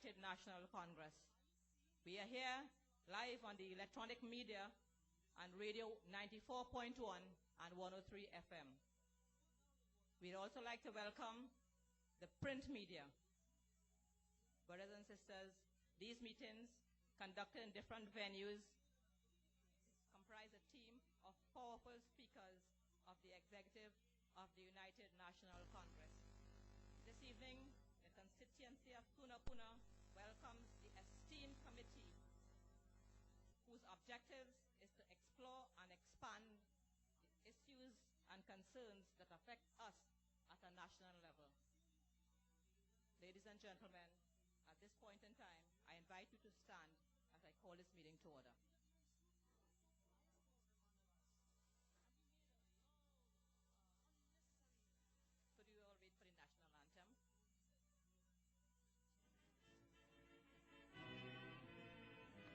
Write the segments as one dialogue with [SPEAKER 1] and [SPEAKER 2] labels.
[SPEAKER 1] United National Congress. We are here live on the electronic media and radio 94.1 and 103 FM. We'd also like to welcome the print media. Brothers and sisters, these meetings, conducted in different venues, comprise a team of powerful speakers of the executive of the United National Congress. This evening, the constituency of Tunapuna welcomes the esteemed committee whose objectives is to explore and expand the issues and concerns that affect us at a national level. Ladies and gentlemen, at this point in time, I invite you to stand as I call this meeting to order. Could you all wait for the national anthem? As we call on Councillor Glenn Ramsey soon to lead us in a universal prayer.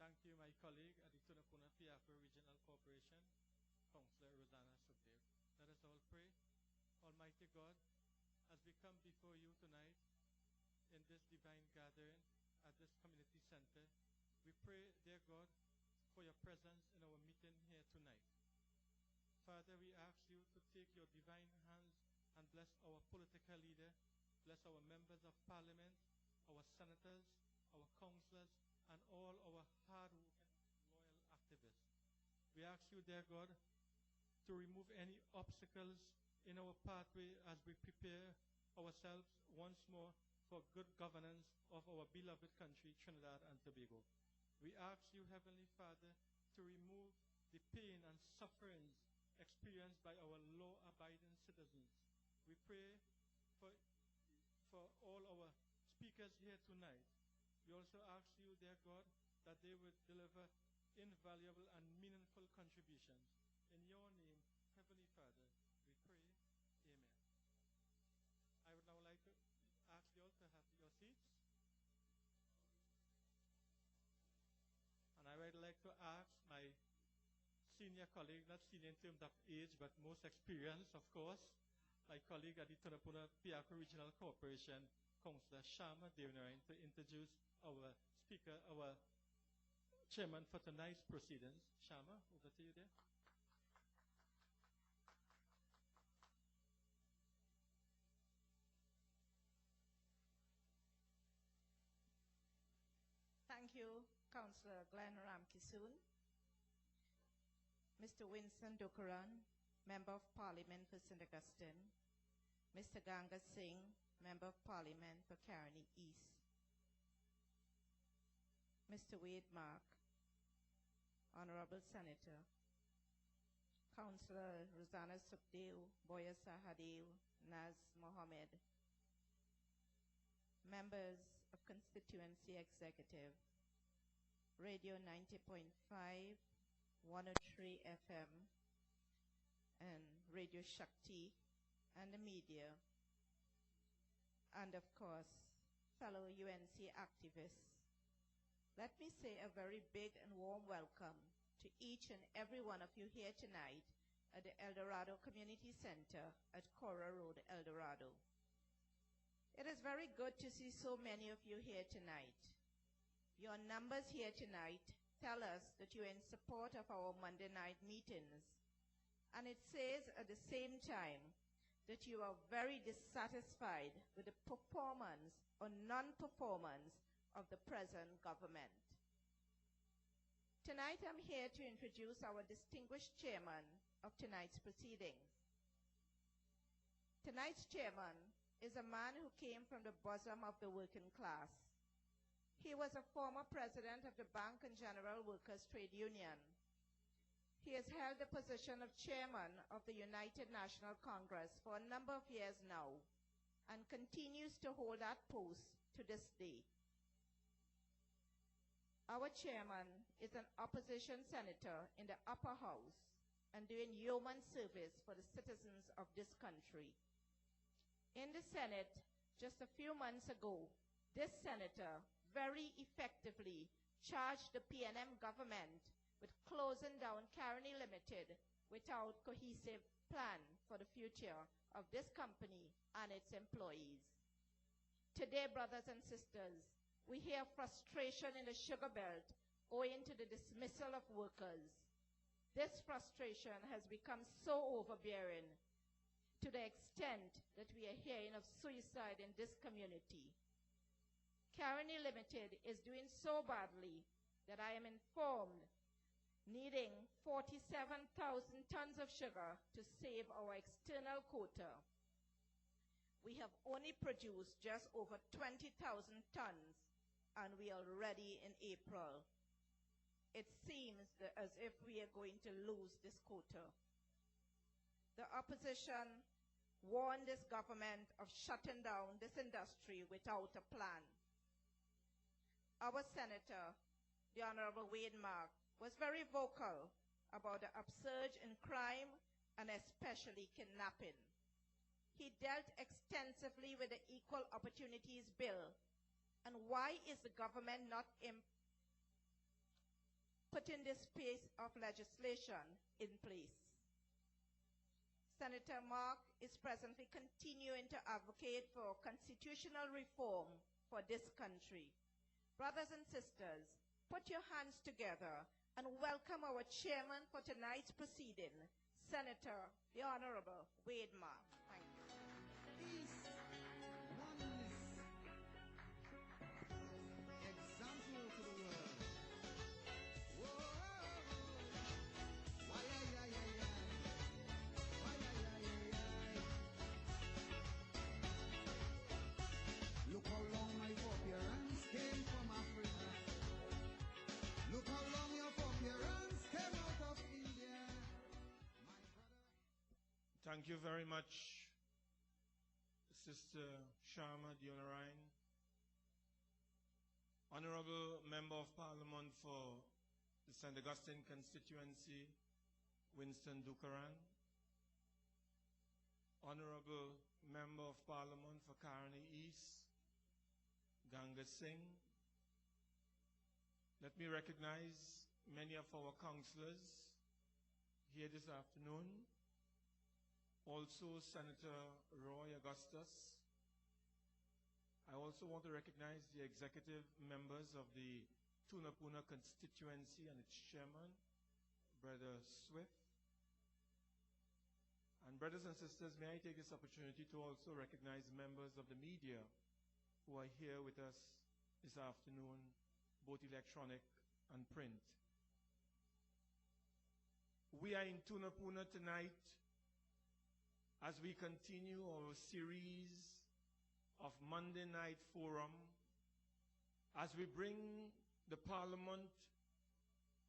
[SPEAKER 2] Thank you, my colleague at the Tunapuna Piapa Regional Corporation, Councillor Rosanna Subdev. Let us all pray. Almighty God, as we come before you tonight in this divine gathering at this community center, we pray, dear God, for your presence in our meeting here tonight. Father, we ask you to take your divine hands and bless our political leader, bless our members of parliament, our senators, our councillors, and all our hard-working, loyal activists. We ask you, dear God, to remove any obstacles in our pathway as we prepare ourselves once more for good governance of our beloved country, Trinidad and Tobago. We ask you, Heavenly Father, to remove the pain and sufferings experienced by our law-abiding citizens. We pray for all our speakers here tonight. We also ask you, dear God, that they would deliver invaluable and meaningful contributions. In your name, Heavenly Father, we pray. Amen. I would now like to ask you all to have your seats. And I would like to ask my senior colleague, not senior in terms of age, but most experienced, of course, my colleague at the Tunapuna Piapa Regional Corporation, Councillor Shama Devanarayan, to introduce our speaker, our chairman for tonight's proceedings. Shama, over to you there.
[SPEAKER 3] Thank you, Councillor Glenn Ramkisoon. Mr. Winston Dukaran, Member of Parliament for St. Augustine. Mr. Ganga Singh, Member of Parliament for Caroni East. Mr. Wade Mark, Honorable Senator. Councillor Rosanna Subdev, Boya Sahadeo, Naz Mohammed. Members of Constituency Executive, Radio 90.5, 103 FM, and Radio Shakti, and the media. and of course, fellow UNC activists, let me say a very big and warm welcome to each and every one of you here tonight at the El Dorado Community Center at Cora Road, El Dorado. It is very good to see so many of you here tonight. Your numbers here tonight tell us that you're in support of our Monday night meetings, and it says at the same time that you are very dissatisfied with the performance or non-performance of the present government. Tonight I'm here to introduce our distinguished chairman of tonight's proceedings. Tonight's chairman is a man who came from the bosom of the working class. He was a former president of the Bank and General Workers Trade Union. He has held the position of chairman of the United National Congress for a number of years now and continues to hold that post to this day. Our chairman is an opposition senator in the upper house and doing yeoman service for the citizens of this country. In the Senate, just a few months ago, this senator very effectively charged the PNM government with closing down Carney Limited without cohesive plan for the future of this company and its employees. Today, brothers and sisters, we hear frustration in the sugar belt owing to the dismissal of workers. This frustration has become so overbearing to the extent that we are hearing of suicide in this community. Carney Limited is doing so badly that I am informed needing 47,000 tons of sugar to save our external quota. We have only produced just over 20,000 tons, and we are already in April. It seems as if we are going to lose this quota. The opposition warned this government of shutting down this industry without a plan. Our senator, the Honorable Wade Mark, was very vocal about the upsurge in crime and especially kidnapping. He dealt extensively with the Equal Opportunities Bill and why is the government not putting this piece of legislation in place. Senator Mark is presently continuing to advocate for constitutional reform for this country. Brothers and sisters, put your hands together and welcome our chairman for tonight's proceeding, Senator, the Honorable Wade Mark. Thank you.
[SPEAKER 4] Peace, oneness, example to the world. Whoa, why, yeah, yeah, yeah, yeah. Why, yeah, yeah, yeah, yeah. Look how long my foreparents came from Africa. Look how long your foreparents came out of India. My brother.
[SPEAKER 2] Thank you very much, Sister Sharma Dionarine, Honorable Member of Parliament for the St. Augustine constituency, Winston Dukaran, Honorable Member of Parliament for Carney East, Ganga Singh. Let me recognize many of our councillors here this afternoon. Also, Senator Roy Augustus. I also want to recognize the executive members of the Tunapuna constituency and its chairman, Brother Swift. And brothers and sisters, may I take this opportunity to also recognize members of the media who are here with us this afternoon, both electronic and print. We are in Tunapuna tonight as we continue our series of Monday Night Forum, as we bring the Parliament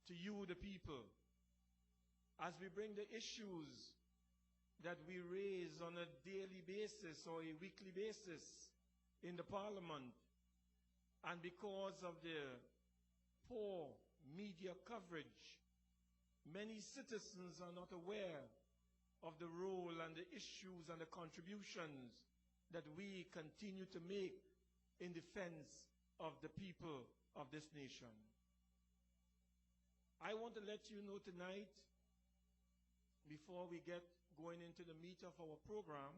[SPEAKER 2] to you, the people, as we bring the issues that we raise on a daily basis or a weekly basis in the Parliament, and because of the poor media coverage, many citizens are not aware of the role and the issues and the contributions
[SPEAKER 5] that we continue to make in defense of the people of this nation. I want to let you know tonight, before we get going into the meat of our program,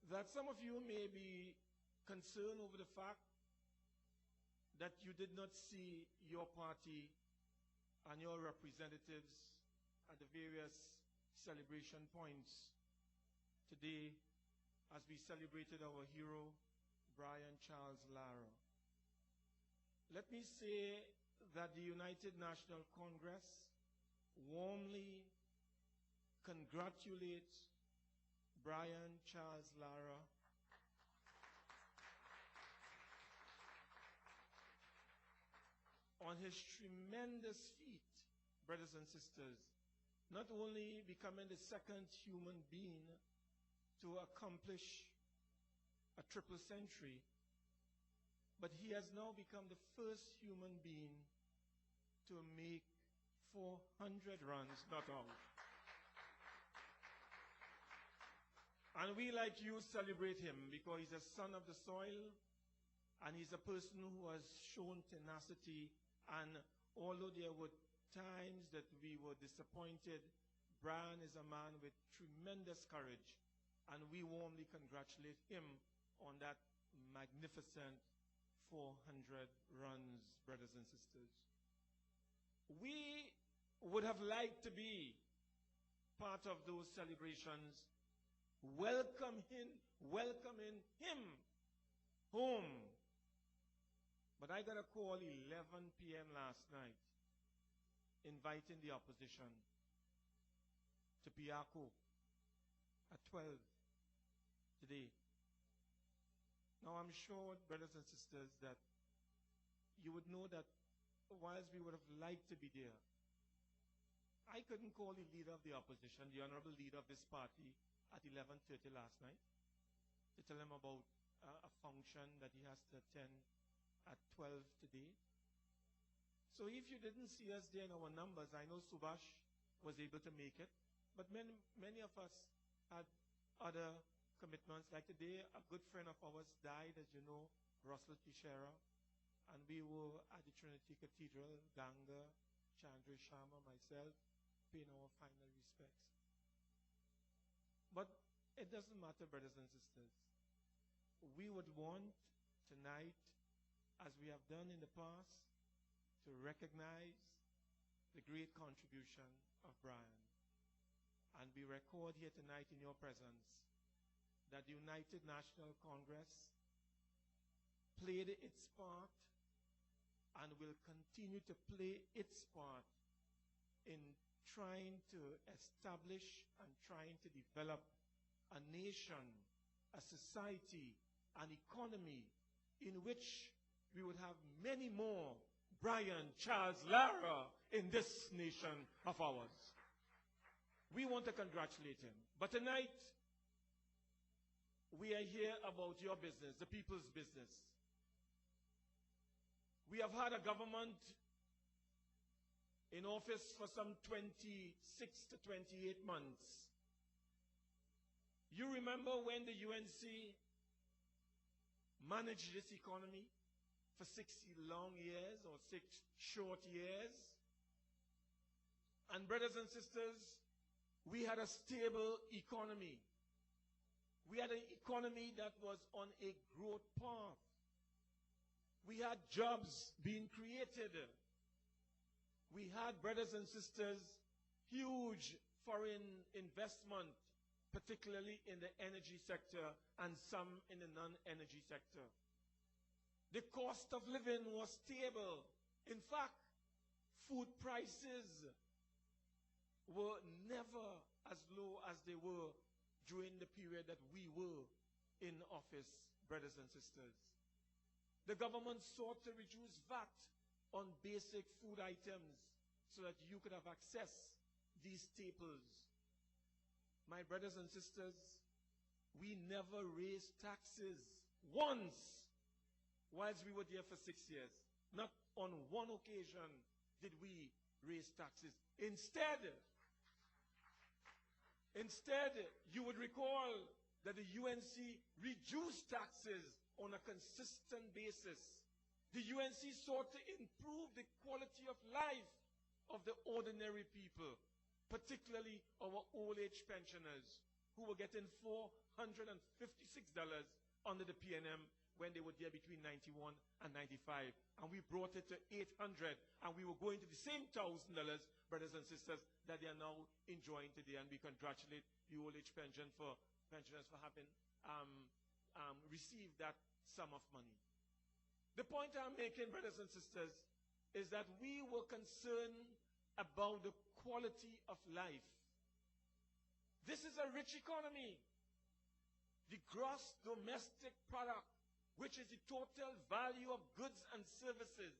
[SPEAKER 5] that some of you may be concerned over the fact that you did not see your party and your representatives at the various celebration points today as we celebrated our hero, Brian Charles Lara. Let me say that the United National Congress warmly congratulates Brian Charles Lara on his tremendous feat, brothers and sisters, not only becoming the second human being to accomplish a triple century, but he has now become the first human being to make 400 runs not out. And we, like you, celebrate him because he's a son of the soil and he's a person who has shown tenacity. And although there were times that we were disappointed, Brian is a man with tremendous courage, and we warmly congratulate him on that magnificent 400 runs, brothers and sisters. We would have liked to be part of those celebrations, welcoming him home. But I got a call 11 p.m. last night inviting the opposition to Piako at 12 today. Now I'm sure, brothers and sisters, that you would know that whilst we would have liked to be there, I couldn't call the leader of the opposition, the honorable leader of this party, at 11:30 last night to tell him about a function that he has to attend at 12 today. So if you didn't see us there in our numbers, I know Subhash was able to make it, but many of us had other commitments. Like today, a good friend of ours died, as you know, Russell Tishera, and we were at the Trinity Cathedral, Ganga, Chandra Sharma, myself, paying our final respects. But it doesn't matter, brothers and sisters. We would want tonight, as we have done in the past, to recognize the great contribution of Brian. And we record here tonight in your presence that the United National Congress played its part and will continue to play its part in trying to establish and trying to develop a nation, a society, an economy in which we would have many more Brian Charles Lara in this nation of ours. We want to congratulate him. But tonight, we are here about your business, the people's business. We have had a government in office for some 26 to 28 months. You remember when the UNC managed this economy for 60 long years or 6 short years? And brothers and sisters, we had a stable economy. We had an economy that was on a growth path. We had jobs being created. We had, brothers and sisters, huge foreign investment, particularly in the energy sector and some in the non-energy sector. The cost of living was stable. In fact, food prices were never as low as they were during the period that we were in office, brothers and sisters. The government sought to reduce VAT on basic food items so that you could have access these staples. My brothers and sisters, we never raised taxes once whilst we were there for 6 years. Not on one occasion did we raise taxes. Instead, you would recall that the UNC reduce taxes on a consistent basis. The UNC sought to improve the quality of life of the ordinary people, particularly our old age pensioners who were getting $456 under the PNM when they were there between 91 and 95. And we brought it to $800, and we were going to the same $1,000, brothers and sisters, that they are now enjoying today. And we congratulate the old age pensioners for having received that sum of money. The point I'm making, brothers and sisters, is that we were concerned about the quality of life. This is a rich economy. The gross domestic product, which is the total value of goods and services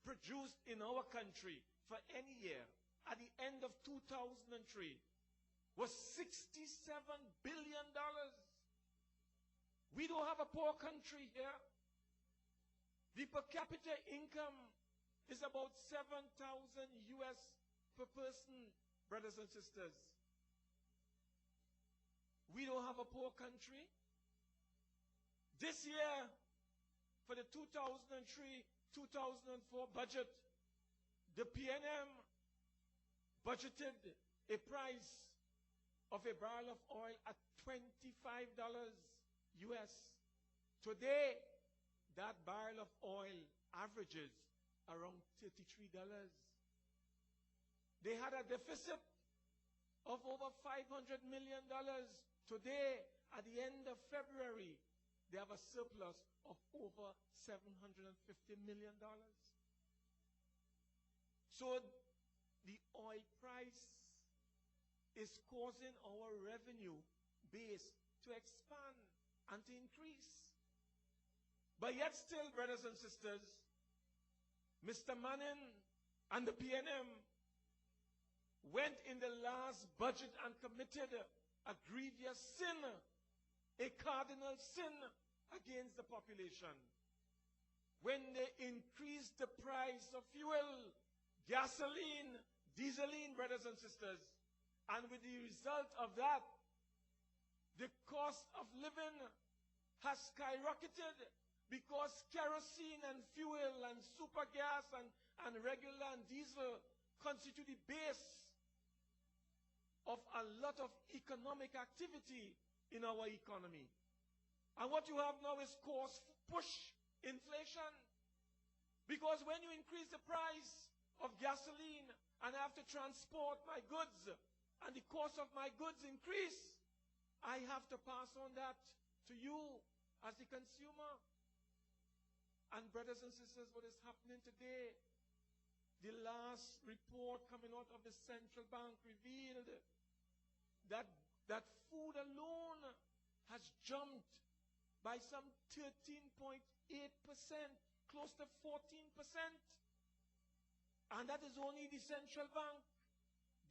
[SPEAKER 5] produced in our country for any year, at the end of 2003, was $67 billion. We don't have a poor country here. The per capita income is about $7,000 US per person, brothers and sisters. We don't have a poor country. This year, for the 2003-2004 budget, the PNM budgeted a price of a barrel of oil at $25 US. Today, that barrel of oil averages around $33. They had a deficit of over $500 million. Today, at the end of February, they have a surplus of over $750 million. So the oil price is causing our revenue base to expand and to increase. But yet still, brothers and sisters, Mr. Manning and the PNM went in the last budget and committed a grievous sin, a cardinal sin against the population. When they increased the price of fuel, gasoline, dieseline, brothers and sisters, and with the result of that, the cost of living has skyrocketed because kerosene and fuel and super gas and regular and diesel constitute the base of a lot of economic activity in our economy. And what you have now is push inflation. Because when you increase the price of gasoline and I have to transport my goods and the cost of my goods increase, I have to pass on that to you as the consumer. And brothers and sisters, what is happening today? The last report coming out of the central bank revealed that food alone has jumped by some 13.8%, close to 14%. And that is only the central bank,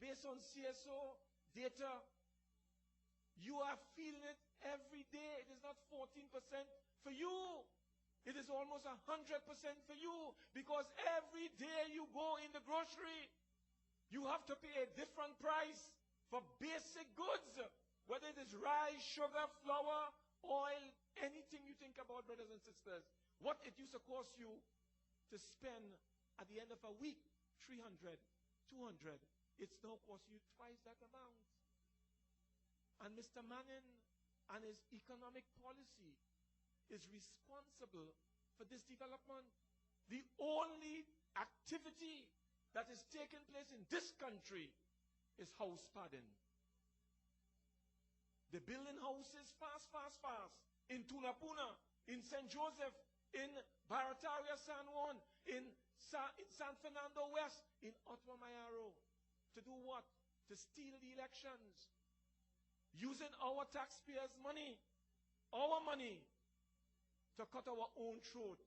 [SPEAKER 5] based on CSO data. You are feeling it every day. It is not 14% for you. It is almost 100% for you, because every day you go in the grocery, you have to pay a different price for basic goods, whether it is rice, sugar, flour, oil, anything you think about, brothers and sisters. What it used to cost you to spend at the end of a week, 300, 200, it's now costing you twice that amount. And Mr. Manning and his economic policy is responsible for this development. The only activity that is taking place in this country is house padding. They're building houses fast, fast, fast. In Tunapuna, in St. Joseph, in Barataria, San Juan, in San Fernando West, in Ottawa Mayaro. To do what? To steal the elections. Using our taxpayers' money, our money, to cut our own throats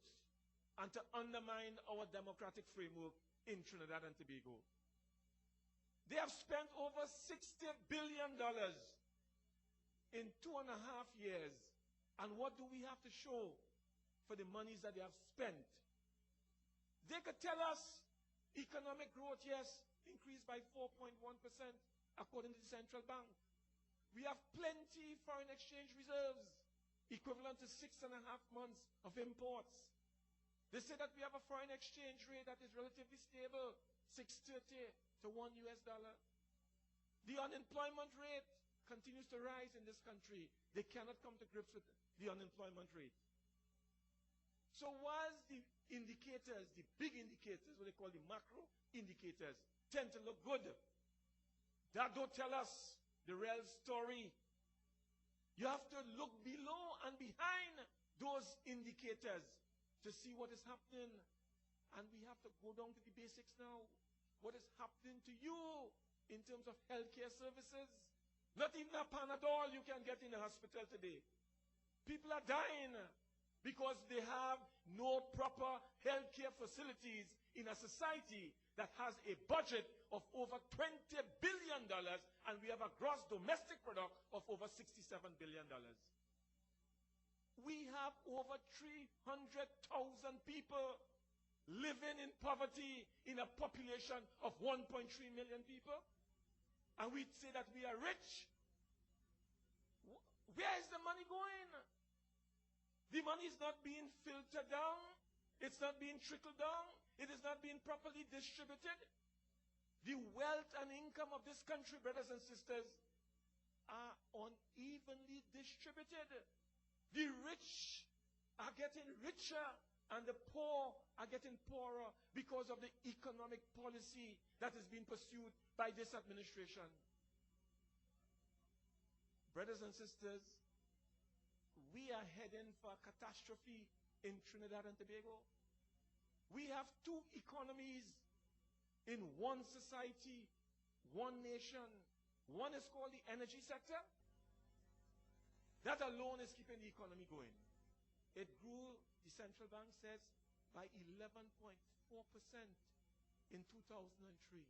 [SPEAKER 5] and to undermine our democratic framework in Trinidad and Tobago. They have spent over $60 billion in 2.5 years. And what do we have to show for the monies that they have spent? They could tell us economic growth, yes, increased by 4.1% according to the central bank. We have plenty foreign exchange reserves, equivalent to 6.5 months of imports. They say that we have a foreign exchange rate that is relatively stable, 6.30 to $1. The unemployment rate continues to rise in this country. They cannot come to grips with the unemployment rate. So whilst the indicators, the big indicators, what they call the macro indicators, tend to look good, that don't tell us the real story. You have to look below and behind those indicators to see what is happening. And we have to go down to the basics now. What is happening to you in terms of healthcare services? Not even a Panadol you can get in the hospital today. People are dying because they have no proper healthcare facilities in a society that has a budget of over $20 billion, and we have a gross domestic product of over $67 billion. We have over 300,000 people living in poverty in a population of 1.3 million people. And we say that we are rich. Where is the money going? The money is not being filtered down. It's not being trickled down. It is not being properly distributed. The wealth and income of this country, brothers and sisters, are unevenly distributed. The rich are getting richer and the poor are getting poorer because of the economic policy that is being pursued by this administration. Brothers and sisters, we are heading for a catastrophe in Trinidad and Tobago. We have two economies in one society, one nation. One is called the energy sector. That alone is keeping the economy going. It grew, the central bank says, by 11.4% in 2003.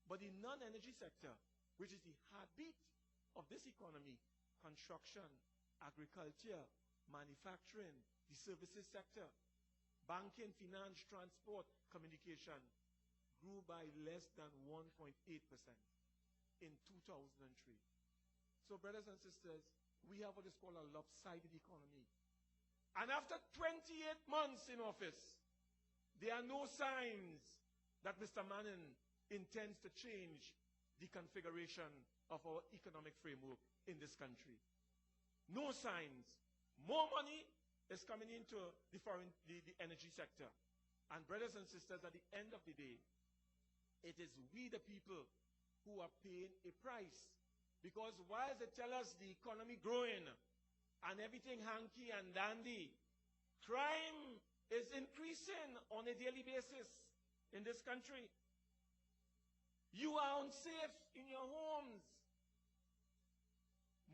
[SPEAKER 5] But the non-energy sector, which is the heartbeat of this economy, construction, agriculture, manufacturing, the services sector, banking, finance, transport, communication, grew by less than 1.8% in 2003. So, brothers and sisters, we have what is called a lopsided economy. And after 28 months in office, there are no signs that Mr. Manning intends to change the configuration of our economic framework in this country. No signs. More money is coming into the energy sector. And brothers and sisters, at the end of the day, it is we the people who are paying a price. Because while they tell us the economy growing and everything hanky and dandy, crime is increasing on a daily basis in this country. You are unsafe in your homes.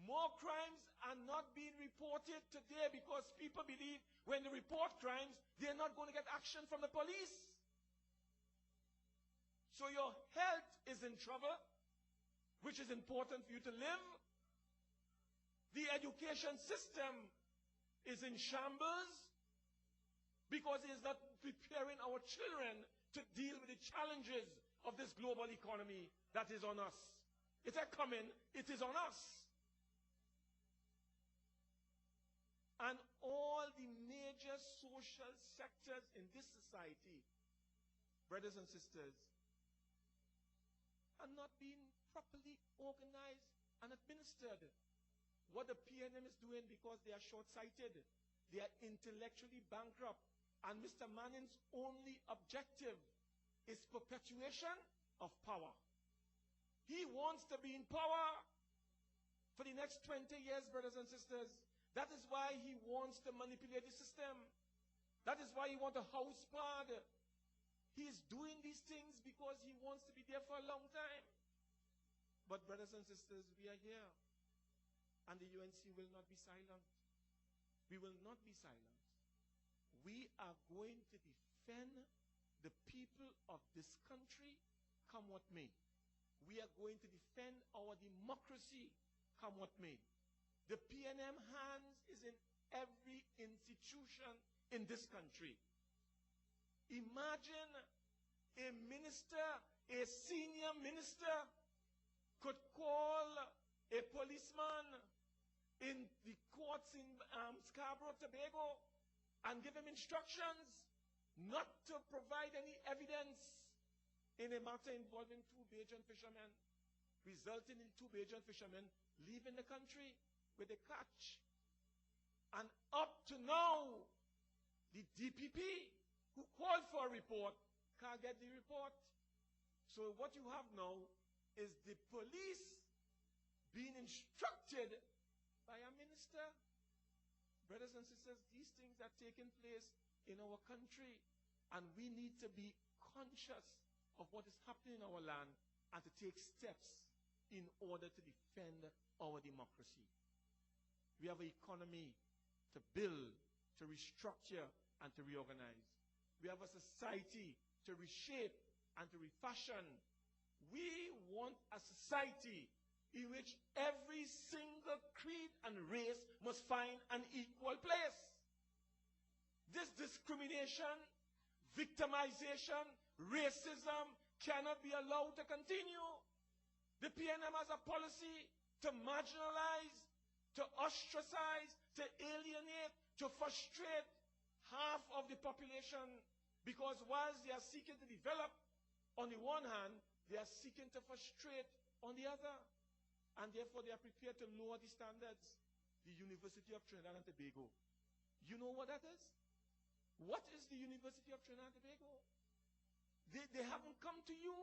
[SPEAKER 5] More crimes are not being reported today because people believe when they report crimes, they're not going to get action from the police. So your health is in trouble, which is important for you to live. The education system is in shambles because it is not preparing our children to deal with the challenges of this global economy that is on us. It is coming, it is on us. And all the major social sectors in this society, brothers and sisters, are not being properly organized and administered. What the PNM is doing because they are short-sighted, they are intellectually bankrupt, and Mr. Manning's only objective is perpetuation of power. He wants to be in power for the next 20 years, brothers and sisters. That is why he wants to manipulate the system. That is why he wants a house pad. He is doing these things because he wants to be there for a long time. But brothers and sisters, we are here. And the UNC will not be silent. We will not be silent. We are going to defend the people of this country, come what may. We are going to defend our democracy, come what may. The PNM hands is in every institution in this country. Imagine a minister, a senior minister, could call a policeman in the courts in Scarborough, Tobago, and give him instructions not to provide any evidence in a matter involving two Bajan fishermen, resulting in two Bajan fishermen leaving the country with a catch. And up to now, the DPP, who called for a report, can't get the report. So what you have now is the police being instructed by a minister. Brothers and sisters, these things are taking place in our country, and we need to be conscious of what is happening in our land and to take steps in order to defend our democracy. We have an economy to build, to restructure, and to reorganize. We have a society to reshape and to refashion. We want a society in which every single creed and race must find an equal place. This discrimination, victimization, racism cannot be allowed to continue. The PNM has a policy to marginalize, to ostracize, to alienate, to frustrate half of the population, because whilst they are seeking to develop on the one hand, they are seeking to frustrate on the other. And therefore they are prepared to lower the standards. The University of Trinidad and Tobago. You know what that is? What is the University of Trinidad and Tobago? They haven't come to you.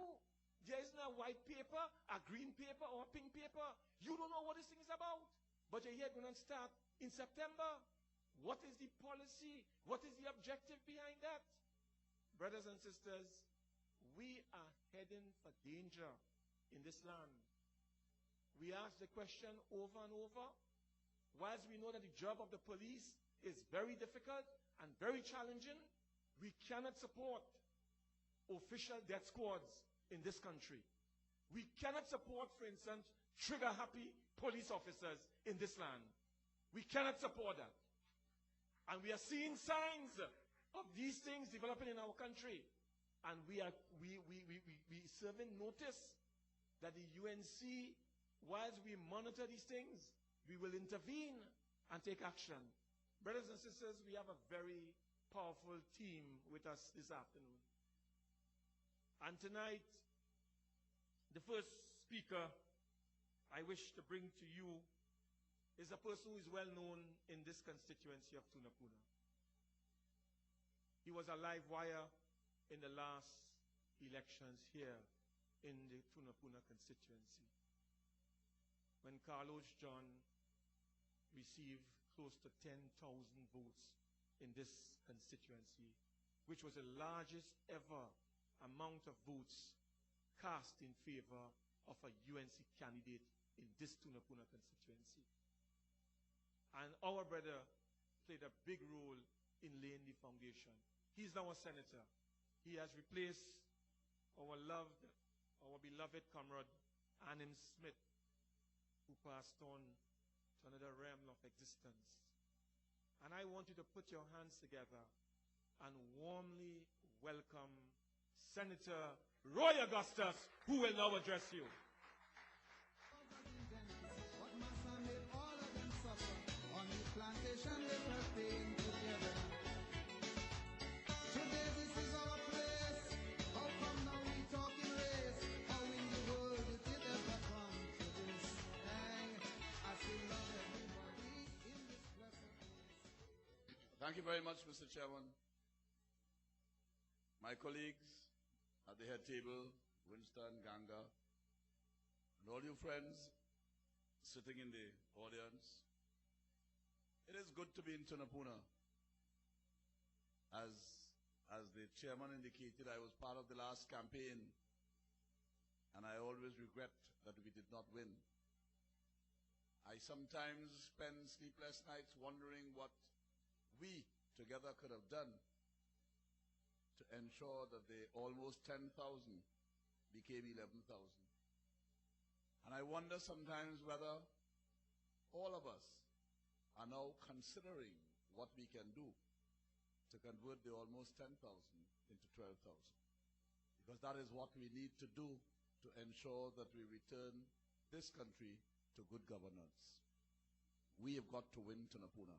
[SPEAKER 5] There isn't a white paper, a green paper, or a pink paper. You don't know what this thing is about. But you're here going to start in September. What is the policy? What is the objective behind that? Brothers and sisters, we are heading for danger in this land. We ask the question over and over. Whilst we know that the job of the police is very difficult and very challenging, we cannot support official death squads in this country. We cannot support, for instance, trigger-happy police officers in this land. We cannot support that. And we are seeing signs of these things developing in our country. And we serving notice that the UNC, whilst we monitor these things, we will intervene and take action. Brothers and sisters, we have a very powerful team with us this afternoon. And tonight, the first speaker I wish to bring to you is a person who is well known in this constituency of Tunapuna. He was a live wire in the last elections here in the Tunapuna constituency, when Carlos John received close to 10,000 votes in this constituency, which was the largest ever amount of votes cast in favor of a UNC candidate in this Tunapuna constituency. And our brother played a big role in laying the foundation. He's now a senator. He has replaced our beloved comrade, Anim Smith, who passed on to another realm of existence. And I want you to put your hands together and warmly welcome Senator Roy Augustus, who will now address you.
[SPEAKER 4] What massa made all of them suffer? On the plantation they were paying together. Today this is our place. How come now we talking race? How in the world did it ever come to this? Hey, I still love everybody in this blessed place.
[SPEAKER 6] Thank you very much, Mr. Chairman. My colleagues at the head table, Winston, Ganga, and all you friends sitting in the audience. It is good to be in Tunapuna. As the chairman indicated, I was part of the last campaign, and I always regret that we did not win. I sometimes spend sleepless nights wondering what we together could have done to ensure that the almost 10,000 became 11,000. And I wonder sometimes whether all of us are now considering what we can do to convert the almost 10,000 into 12,000. Because that is what we need to do to ensure that we return this country to good governance. We have got to win Tunapuna.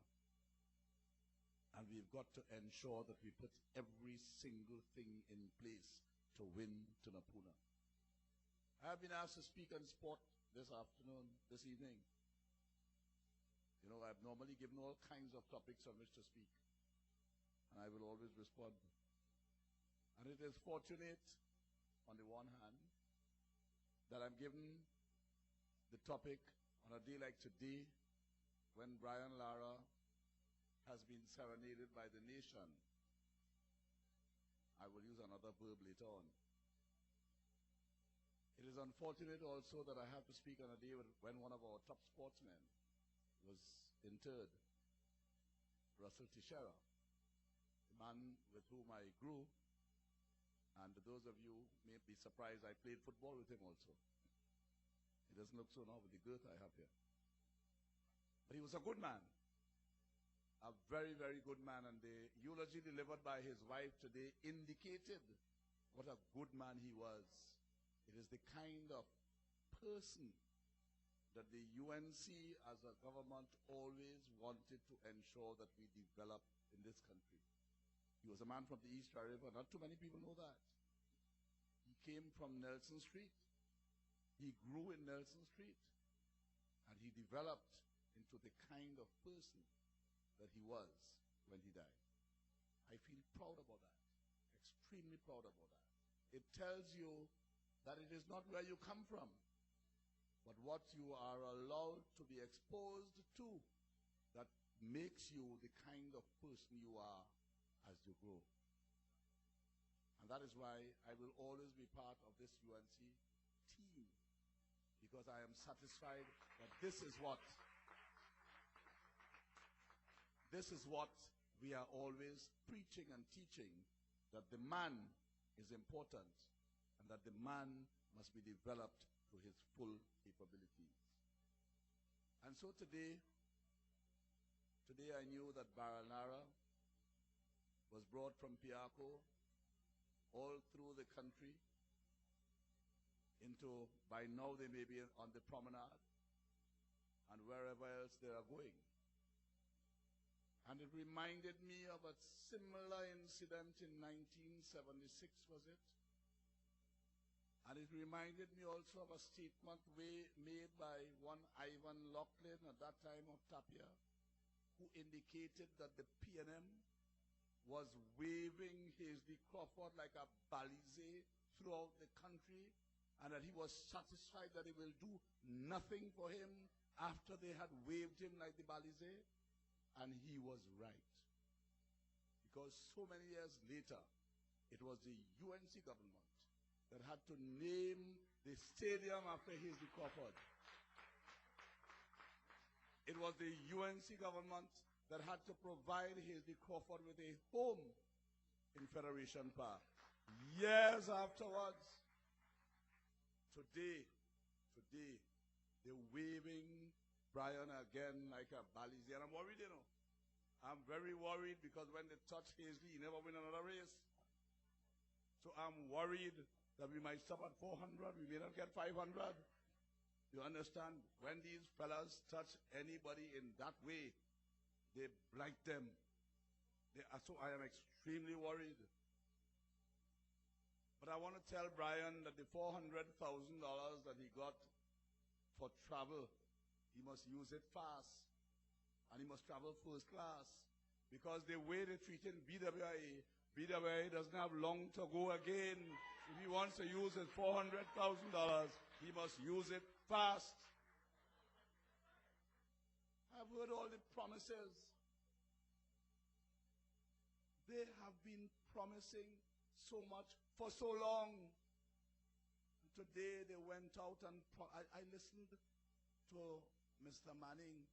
[SPEAKER 6] And we've got to ensure that we put every single thing in place to win Tunapuna. I have been asked to speak on sport this evening. You know, I've normally given all kinds of topics on which to speak. And I will always respond. And it is fortunate, on the one hand, that I'm given the topic on a day like today, when Brian Lara has been serenaded by the nation. I will use another verb later on. It is unfortunate also that I have to speak on a day when one of our top sportsmen was interred, Russell Teixeira, the man with whom I grew. And those of you may be surprised, I played football with him also. He doesn't look so now with the girth I have here. But he was a good man. A very, very good man, and the eulogy delivered by his wife today indicated what a good man he was. It is the kind of person that the UNC as a government always wanted to ensure that we develop in this country. He was a man from the East River. Not too many people know that. He came from Nelson Street. He grew in Nelson Street. And he developed into the kind of person that he was when he died. I feel proud about that, extremely proud about that. It tells you that it is not where you come from, but what you are allowed to be exposed to that makes you the kind of person you are as you grow. And that is why I will always be part of this UNC team, because I am satisfied that this is what we are always preaching and teaching, that the man is important and that the man must be developed to his full capabilities. And so today I knew that Baranara was brought from Piako all through the country into, by now they may be on the promenade and wherever else they are going. And it reminded me of a similar incident in 1976, was it? And it reminded me also of a statement made by one Ivan Laughlin, at that time of Tapia, who indicated that the PNM was waving Hasely Crawford like a balize throughout the country, and that he was satisfied that it will do nothing for him after they had waved him like the balize. And he was right. Because so many years later, it was the UNC government that had to name the stadium after Hasely Crawford. It was the UNC government that had to provide Hasely Crawford with a home in Federation Park. Years afterwards, today, they're waving Brian again like a balize. And I'm worried, you know. I'm very worried because when they touch Hasely, he never win another race. So I'm worried that we might stop at 400. We may not get 500. You understand? When these fellas touch anybody in that way, they blight them. So I am extremely worried. But I want to tell Brian that the $400,000 that he got for travel, he must use it fast. And he must travel first class. Because the way they treated BWA doesn't have long to go again. If he wants to use his $400,000, he must use it fast. I've heard all the promises. They have been promising so much for so long. Today they went out and I listened to Mr. Manning.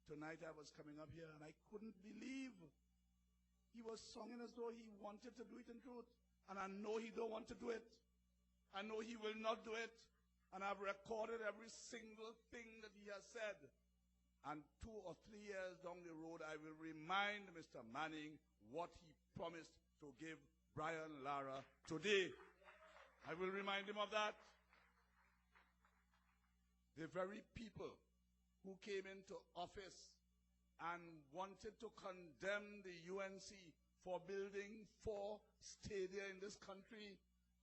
[SPEAKER 6] Tonight I was coming up here and I couldn't believe he was singing as though he wanted to do it in truth. And I know he don't want to do it. I know he will not do it. And I've recorded every single thing that he has said. And 2 or 3 years down the road, I will remind Mr. Manning what he promised to give Brian Lara today. I will remind him of that. the very people who came into office and wanted to condemn the UNC for building 4 stadia in this country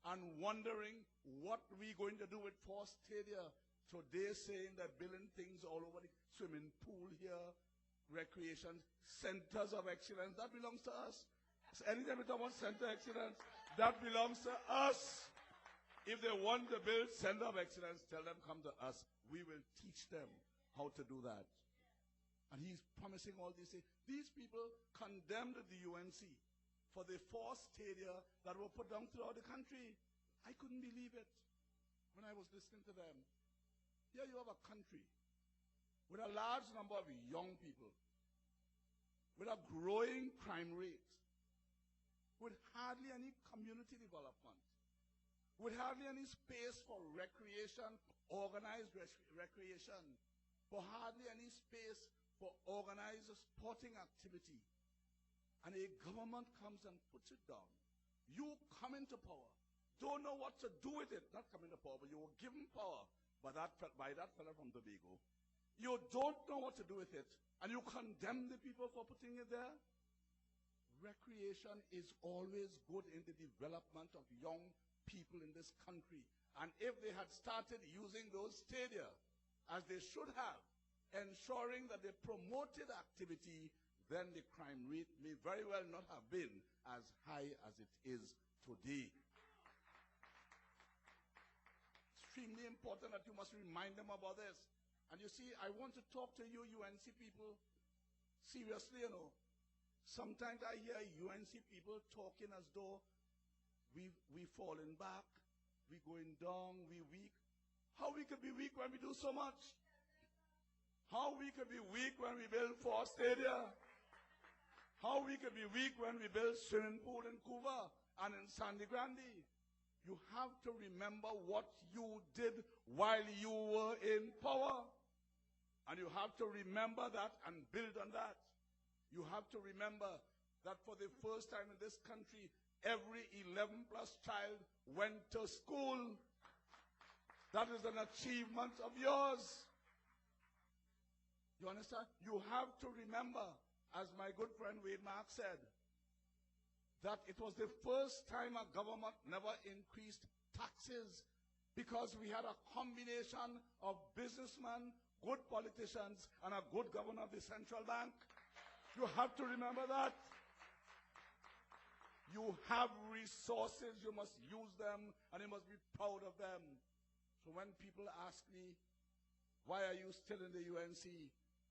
[SPEAKER 6] and wondering what we're going to do with 4 stadia. Today saying that building things all over the swimming pool here, recreation, centers of excellence, that belongs to us. So anytime we talk about center of excellence, that belongs to us. If they want to build center of excellence, tell them come to us. We will teach them how to do that. And he's promising all these things. These people condemned the UNC for the 4 stadia that were put down throughout the country. I couldn't believe it when I was listening to them. Here you have a country with a large number of young people, with a growing crime rate, with hardly any community development, with hardly any space for recreation, organized recreation, for hardly any space for organized sporting activity. And a government comes and puts it down. You come into power, don't know what to do with it, not come into power, but you were given power by that fellow from Tobago. You don't know what to do with it, and you condemn the people for putting it there. Recreation is always good in the development of young people in this country. And if they had started using those stadia as they should have, ensuring that they promoted activity, then the crime rate may very well not have been as high as it is today. Extremely important that you must remind them about this. And you see, I want to talk to you UNC people seriously, you know. Sometimes I hear UNC people talking as though we falling back, we going down, we weak. How we could be weak when we do so much? How we could be weak when we build 4 stadia? How we could be weak when we build swimming pool in Cuba and in Sandy Grande? You have to remember what you did while you were in power. And you have to remember that and build on that. You have to remember that for the first time in this country, every 11-plus child went to school. That is an achievement of yours. You understand? You have to remember, as my good friend Wade Mark said, that it was the first time a government never increased taxes because we had a combination of businessmen, good politicians, and a good governor of the central bank. You have to remember that. You have resources, you must use them, and you must be proud of them. So when people ask me, why are you still in the UNC?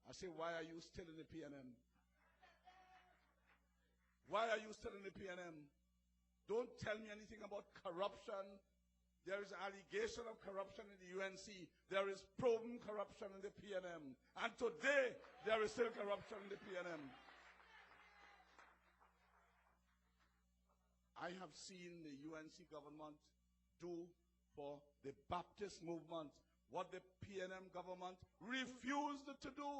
[SPEAKER 6] I say, why are you still in the PNM? Why are you still in the PNM? Don't tell me anything about corruption. There is allegation of corruption in the UNC. There is proven corruption in the PNM. And today, there is still corruption in the PNM. I have seen the UNC government do for the Baptist movement what the PNM government refused to do.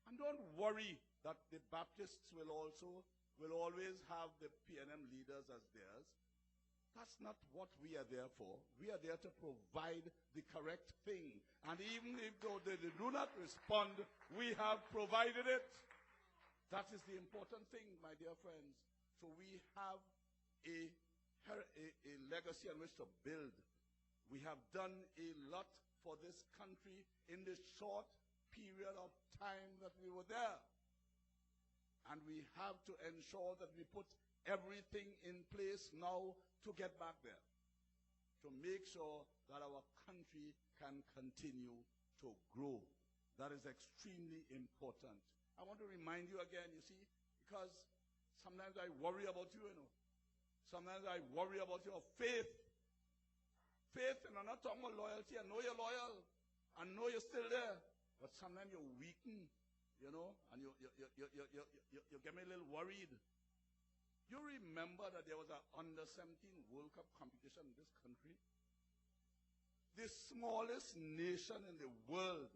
[SPEAKER 6] And don't worry that the Baptists will always have the PNM leaders as theirs. That's not what we are there for. We are there to provide the correct thing. And even if they do not respond, we have provided it. That is the important thing, my dear friends. So we have a legacy on which to build. We have done a lot for this country in the short period of time that we were there. And we have to ensure that we put everything in place now to get back there, to make sure that our country can continue to grow. That is extremely important. I want to remind you again, you see, because sometimes I worry about you, you know. Sometimes I worry about your faith. Faith, and I'm not talking about loyalty. I know you're loyal. I know you're still there. But sometimes you're weakened. You know, and you get me a little worried. You remember that there was an under-17 World Cup competition in this country? The smallest nation in the world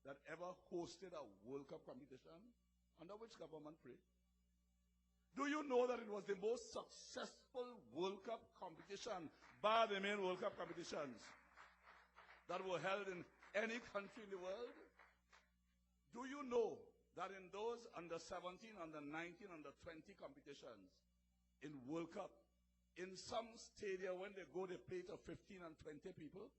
[SPEAKER 6] that ever hosted a World Cup competition, under which government, pray? Do you know that it was the most successful World Cup competition, bar the main World Cup competitions, that were held in any country in the world. Do you know that in those under 17, under 19, under 20 competitions in World Cup, in some stadia when they go, they play to 15 and 20 people.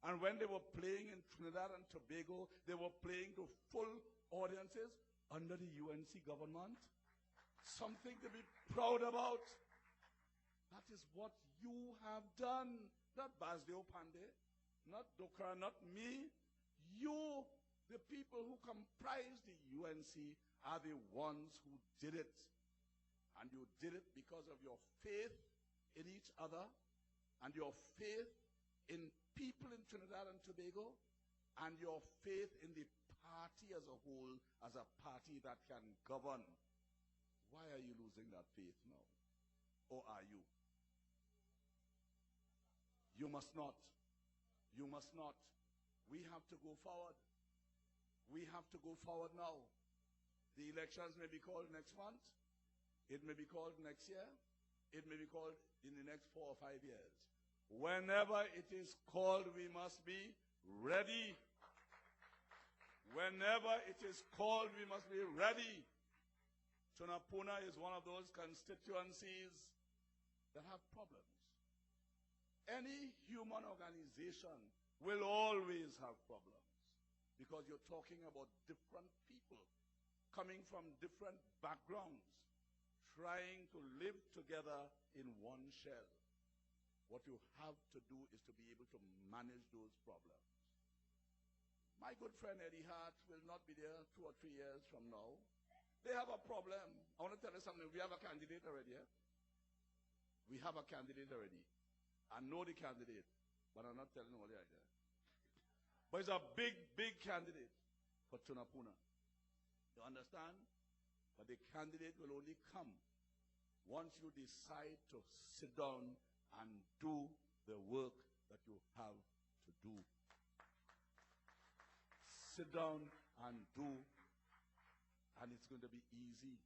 [SPEAKER 6] And when they were playing in Trinidad and Tobago, they were playing to full audiences under the UNC government. Something to be proud about. That is what you have done. Not Basdeo Pandey, not Dokra, not me. You, the people who comprise the UNC, are the ones who did it. And you did it because of your faith in each other and your faith in people in Trinidad and Tobago and your faith in the party as a whole, as a party that can govern. Why are you losing that faith now? Or are you? You must not. You must not. We have to go forward. We have to go forward now. The elections may be called next month. It may be called next year. It may be called in the next 4 or 5 years. Whenever it is called, we must be ready. Whenever it is called, we must be ready. Tunapuna is one of those constituencies that have problems. Any human organization will always have problems because you're talking about different people coming from different backgrounds, trying to live together in one shell. What you have to do is to be able to manage those problems. My good friend Eddie Hart will not be there 2 or 3 years from now. They have a problem. I want to tell you something. We have a candidate already. We have a candidate already. I know the candidate, but I'm not telling you all the idea. But it's a big, big candidate for Tunapuna. You understand? But the candidate will only come once you decide to sit down and do the work that you have to do. Sit down and do, and it's going to be easy.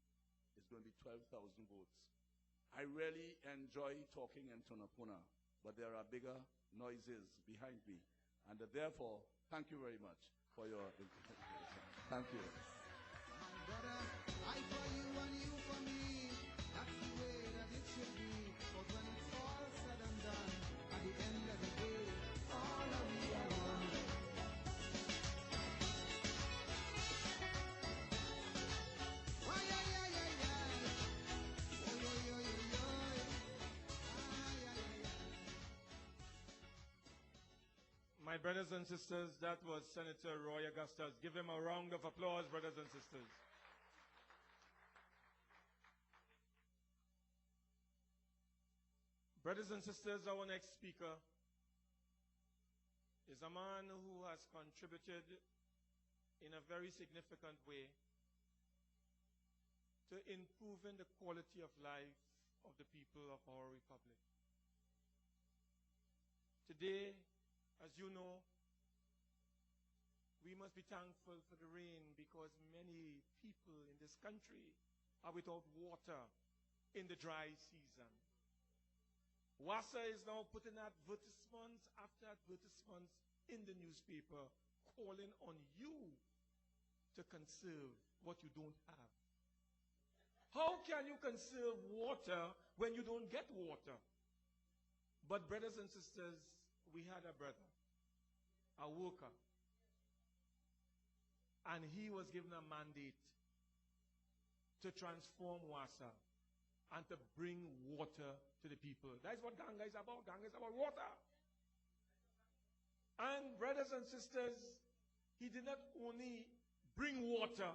[SPEAKER 6] It's going to be 12,000 votes. I really enjoy talking in Tunapuna, but there are bigger noises behind me. And therefore, thank you very much for your interpretation. Thank you.
[SPEAKER 4] My brother, I for you and you for me. That's the way that it should be. But when it's all said and done, at the end of the day, all of we are one. Why, yeah, yeah, yeah, yeah. Oh, yo, yo, yo, yo. Ah, yeah, yeah, yeah.
[SPEAKER 5] My brothers and sisters, that was Senator Roy Augustus. Give him a round of applause, brothers and sisters. Brothers and sisters, our next speaker is a man who has contributed in a very significant way to improving the quality of life of the people of our republic. Today, as you know, we must be thankful for the rain because many people in this country are without water in the dry season. WASA is now putting advertisements after advertisements in the newspaper calling on you to conserve what you don't have. How can you conserve water when you don't get water? But brothers and sisters, we had a brother, a worker, and he was given a mandate to transform WASA and to bring water to the people. That's what Ganga is about. Ganga is about water. And brothers and sisters, he did not only bring water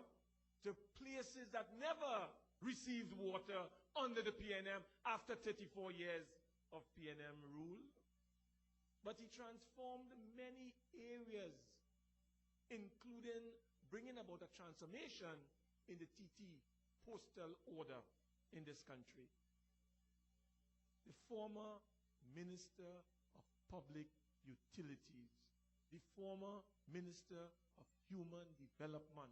[SPEAKER 5] to places that never received water under the PNM after 34 years of PNM rule, but he transformed many areas, including bringing about a transformation in the TT postal order in this country. The former Minister of Public Utilities, the former Minister of Human Development.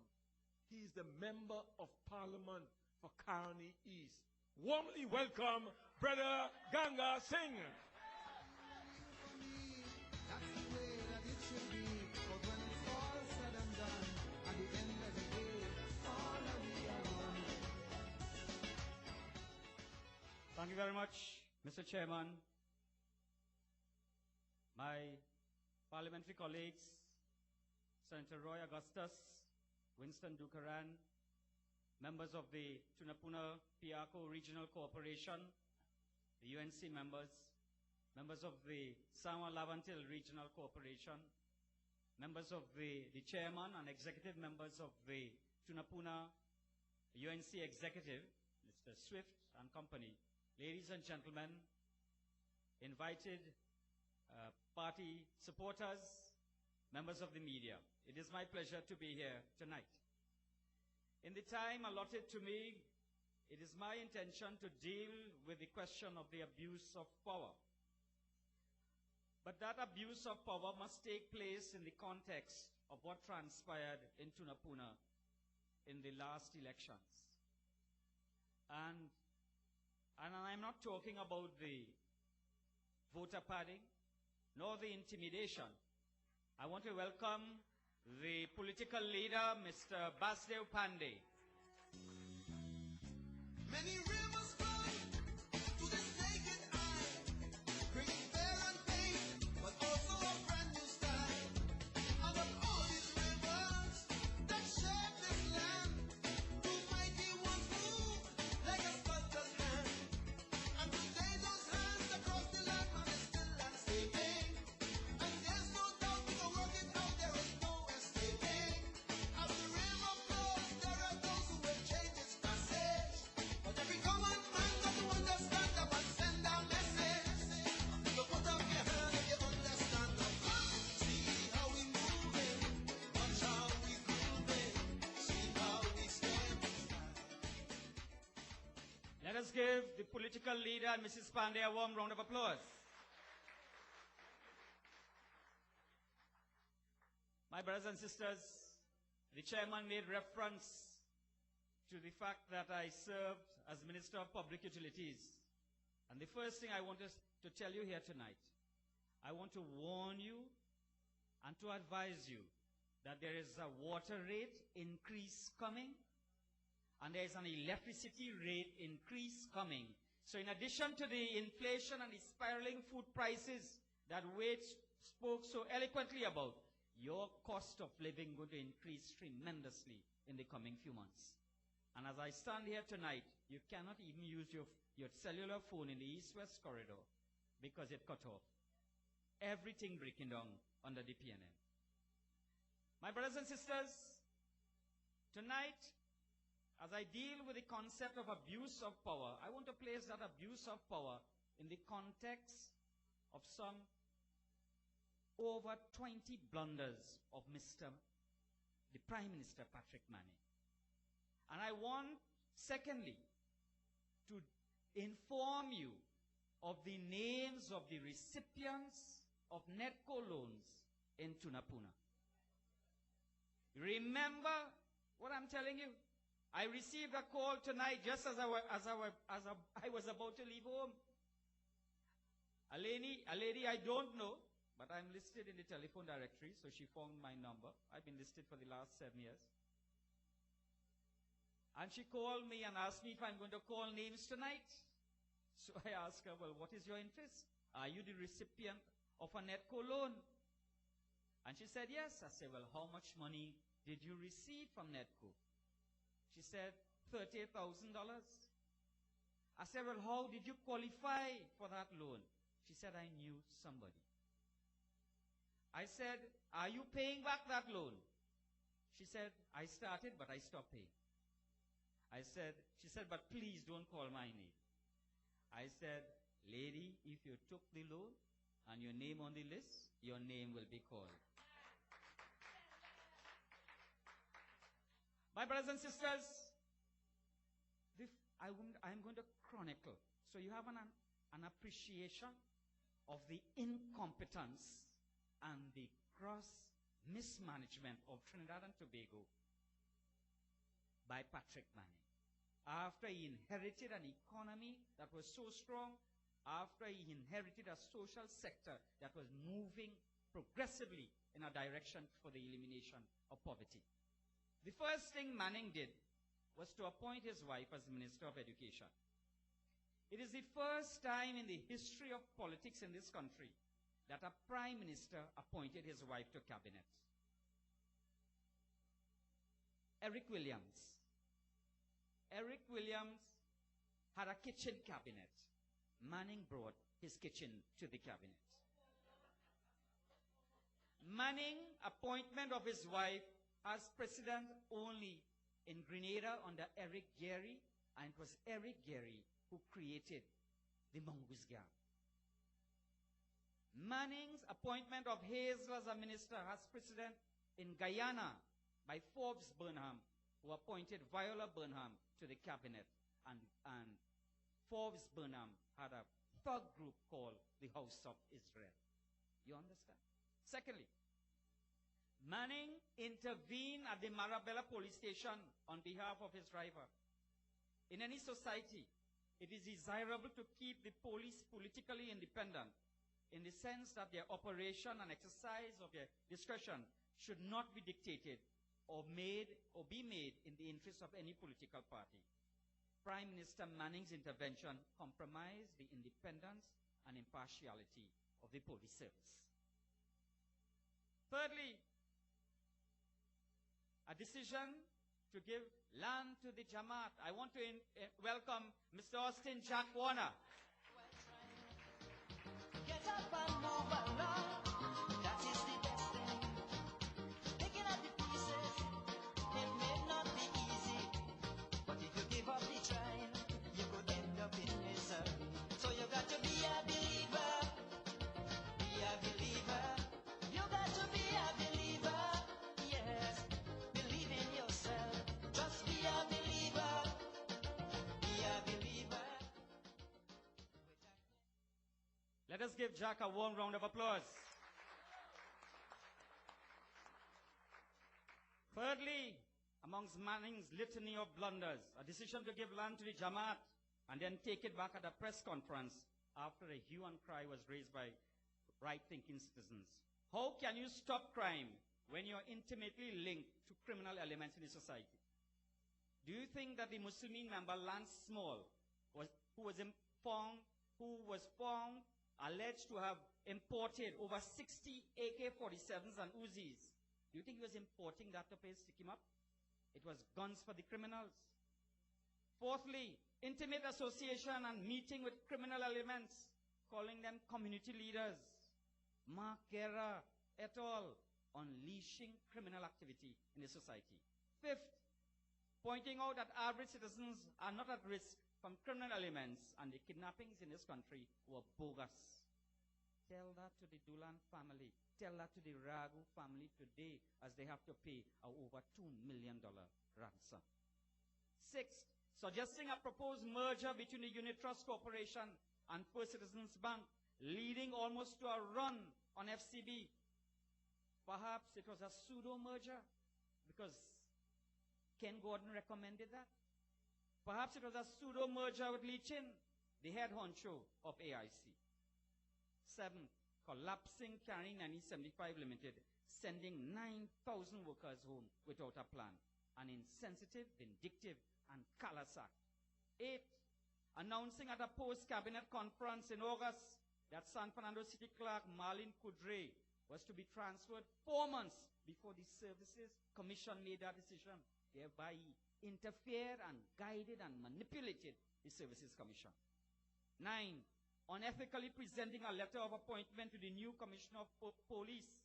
[SPEAKER 5] He is the Member of Parliament for Carney East. Warmly welcome, Brother Ganga Singh.
[SPEAKER 4] That's the way that it should be. But when it's
[SPEAKER 7] Thank you very much, Mr. Chairman. My parliamentary colleagues, Senator Roy Augustus, Winston Dukaran, members of the Tunapuna Piako Regional Corporation, the UNC members, members of the Sama Lavantil Regional Corporation, members of the chairman and executive members of the Tunapuna UNC Executive, Mr. Swift and company, ladies and gentlemen, invited party supporters, members of the media. It is my pleasure to be here tonight. In the time allotted to me, it is my intention to deal with the question of the abuse of power. But that abuse of power must take place in the context of what transpired in Tunapuna in the last elections. And I'm not talking about the voter padding, nor the intimidation. I want to welcome the political leader, Mr. Basdev Pandey.
[SPEAKER 4] Many rivers flow to this naked eye, bringing fear and pain, but also a brand new style. And of all these rivers that shape this land, two mighty ones move like a sculptor's hand. And today those hands across the land man is still landscaping. And there's no doubt we can work it out, there is no escaping. As the river flows, there are those who will change its passage. But every common man got to understand that and send a message. So put up your hand if you understand the plan. See how we moving, watch how we grooving, see how we stand.
[SPEAKER 7] Let us give the political leader, Mrs. Pandey, a warm round of applause. My brothers and sisters, the chairman made reference to the fact that I served as Minister of Public Utilities. And the first thing I want to tell you here tonight, I want to warn you and to advise you that there is a water rate increase coming and there is an electricity rate increase coming. So in addition to the inflation and the spiraling food prices that Wade spoke so eloquently about, your cost of living going to increase tremendously in the coming few months. And as I stand here tonight, you cannot even use your cellular phone in the east-west corridor because it cut off. Everything breaking down under the PNM. My brothers and sisters, tonight, as I deal with the concept of abuse of power, I want to place that abuse of power in the context of some over 20 blunders of the Prime Minister Patrick Manning. And I want, secondly, to inform you of the names of the recipients of NETCO loans in Tunapuna. Remember what I'm telling you? I received a call tonight just as I was about to leave home. A lady I don't know, but I'm listed in the telephone directory, so she found my number. I've been listed for the last 7 years. And she called me and asked me if I'm going to call names tonight. So I asked her, well, what is your interest? Are you the recipient of a NETCO loan? And she said, yes. I said, well, how much money did you receive from NETCO? She said, $38,000. I said, well, how did you qualify for that loan? She said, I knew somebody. I said, are you paying back that loan? She said, I started, but I stopped paying. She said, but please don't call my name. I said, lady, if you took the loan and your name on the list, your name will be called. My brothers and sisters, I'm going to chronicle. So you have an appreciation of the incompetence and the gross mismanagement of Trinidad and Tobago by Patrick Manning. After he inherited an economy that was so strong, after he inherited a social sector that was moving progressively in a direction for the elimination of poverty. The first thing Manning did was to appoint his wife as Minister of Education. It is the first time in the history of politics in this country that a prime minister appointed his wife to cabinet. Eric Williams. Eric Williams had a kitchen cabinet. Manning brought his kitchen to the cabinet. Manning appointment of his wife as president only in Grenada under Eric Gary, and it was Eric Gary who created the Mongoose Gang. Manning's appointment of Hazel as a minister as president in Guyana by Forbes Burnham, who appointed Viola Burnham to the cabinet, and Forbes Burnham had a thug group called the House of Israel. You understand? Secondly, Manning intervened at the Marabella police station on behalf of his driver. In any society, it is desirable to keep the police politically independent in the sense that their operation and exercise of their discretion should not be dictated or be made in the interest of any political party. Prime Minister Manning's intervention compromised the independence and impartiality of the police service. Thirdly, a decision to give land to the Jamaat. I want to welcome Mr. Austin Jack Warner.
[SPEAKER 8] Get up and move along, that is the best thing. Picking up the pieces, it may not be easy, but if you give up the trying, you could end up in misery. So you got to be a believer, be a believer. You got to be a believer, yes. Believe in yourself, just be a believer, be a believer.
[SPEAKER 7] Let us give Jack a warm round of applause. Thirdly, amongst Manning's litany of blunders, a decision to give land to the Jamaat and then take it back at a press conference after a hue and cry was raised by right-thinking citizens. How can you stop crime when you're intimately linked to criminal elements in the society? Do you think that the Muslimin member Lance Small, who was found alleged to have imported over 60 AK-47s and Uzis, do you think he was importing that to stick him up? It was guns for the criminals. Fourthly, intimate association and meeting with criminal elements, calling them community leaders. Mark Guerra et al. Unleashing criminal activity in the society. Fifth, pointing out that average citizens are not at risk from criminal elements and the kidnappings in this country were bogus. Tell that to the Dulan family. Tell that to the Ragu family today as they have to pay a over $2 million ransom. Sixth, suggesting a proposed merger between the Unit Trust Corporation and First Citizens Bank, leading almost to a run on FCB. Perhaps it was a pseudo-merger because Ken Gordon recommended that. Perhaps it was a pseudo-merger with Lee Chin, the head honcho of AIC. Seventh, collapsing Carrying 1975 Limited, sending 9,000 workers home without a plan. An insensitive, vindictive, and callous act. Eighth, announcing at a post-cabinet conference in August that San Fernando City Clerk Marlene Coudray was to be transferred 4 months before the Services Commission made that decision, thereby interfered and guided and manipulated the Services Commission. 9, unethically presenting a letter of appointment to the new Commissioner of Police.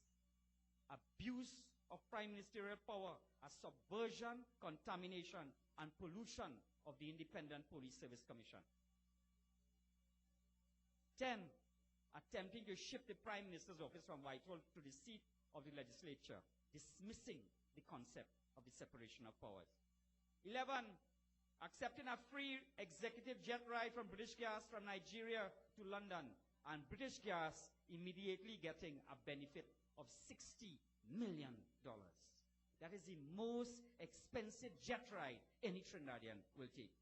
[SPEAKER 7] Abuse of prime ministerial power as subversion, contamination, and pollution of the Independent Police Service Commission. 10, attempting to shift the Prime Minister's office from Whitehall to the seat of the legislature, dismissing the concept of the separation of powers. 11, accepting a free executive jet ride from British Gas from Nigeria to London, and British Gas immediately getting a benefit of $60 million. That is the most expensive jet ride any Trinidadian will take.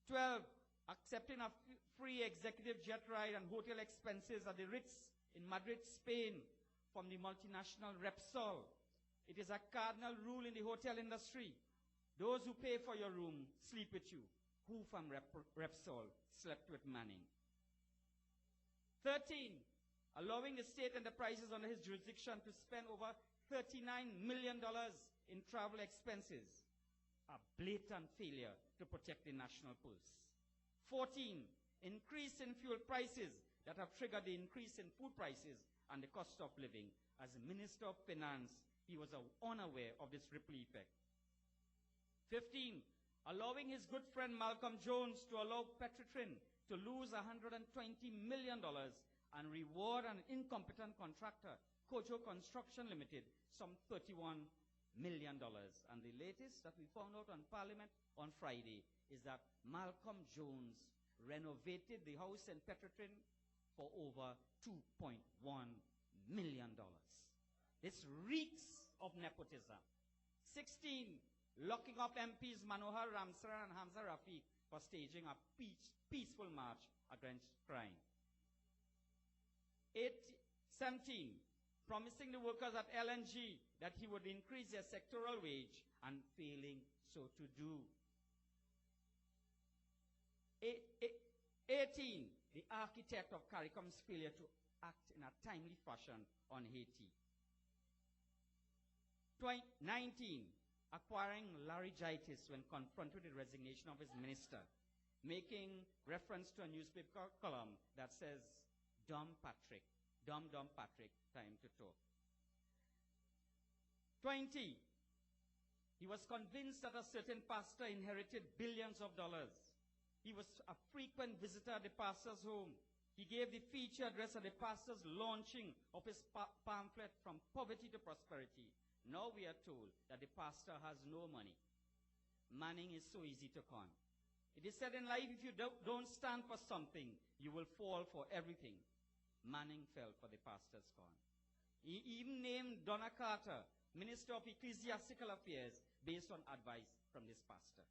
[SPEAKER 7] 12, accepting a free executive jet ride and hotel expenses at the Ritz in Madrid, Spain from the multinational Repsol. It is a cardinal rule in the hotel industry. Those who pay for your room sleep with you. who from Repsol slept with Manning. 13, allowing the state enterprises under his jurisdiction to spend over $39 million in travel expenses, a blatant failure to protect the national purse. 14, increase in fuel prices that have triggered the increase in food prices and the cost of living. As Minister of Finance, he was unaware of this ripple effect. 15, allowing his good friend Malcolm Jones to allow Petrotrin to lose $120 million and reward an incompetent contractor, Kojo Construction Limited, some $31 million. And the latest that we found out on Parliament on Friday is that Malcolm Jones renovated the house in Petrotrin for over $2.1 million. This reeks of nepotism. 16, locking up MPs Manohar Ramsaran and Hamza Rafiq for staging a peaceful march against crime. 17, promising the workers at LNG that he would increase their sectoral wage and failing so to do. 18, the architect of CARICOM's failure to act in a timely fashion on Haiti. 19, acquiring laryngitis when confronted with the resignation of his minister, making reference to a newspaper column that says, dumb Patrick, dumb Patrick, time to talk. 20, he was convinced that a certain pastor inherited billions of dollars. He was a frequent visitor at the pastor's home. He gave the feature address at the pastor's launching of his pamphlet From Poverty to Prosperity. Now we are told that the pastor has no money. Manning is so easy to con. It is said in life, if you don't stand for something, you will fall for everything. Manning fell for the pastor's con. He even named Donna Carter Minister of Ecclesiastical Affairs based on advice from this pastor.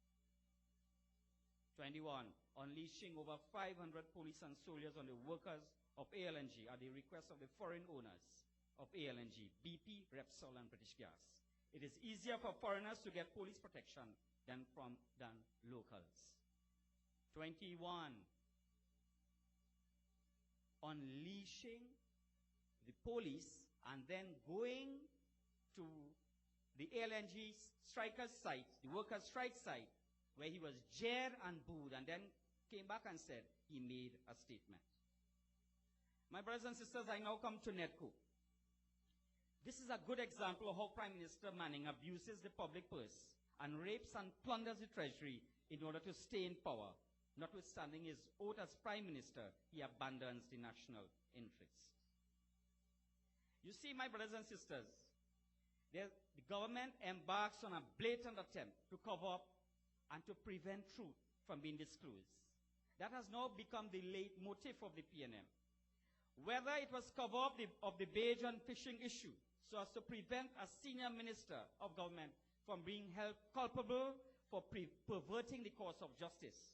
[SPEAKER 7] 21, unleashing over 500 police and soldiers on the workers of ALNG at the request of the foreign owners of ALNG, BP, Repsol, and British Gas. It is easier for foreigners to get police protection than locals. 21, unleashing the police and then going to the ALNG strikers site, the workers' strike site, where he was jeered and booed, and then came back and said he made a statement. My brothers and sisters, I now come to NEDCO. This is a good example of how Prime Minister Manning abuses the public purse and rapes and plunders the treasury in order to stay in power. Notwithstanding his oath as Prime Minister, he abandons the national interest. You see, my brothers and sisters, the government embarks on a blatant attempt to cover up and to prevent truth from being disclosed. That has now become the leitmotif of the PNM. Whether it was cover up of the Bajan fishing issue so as to prevent a senior minister of government from being held culpable for perverting the course of justice,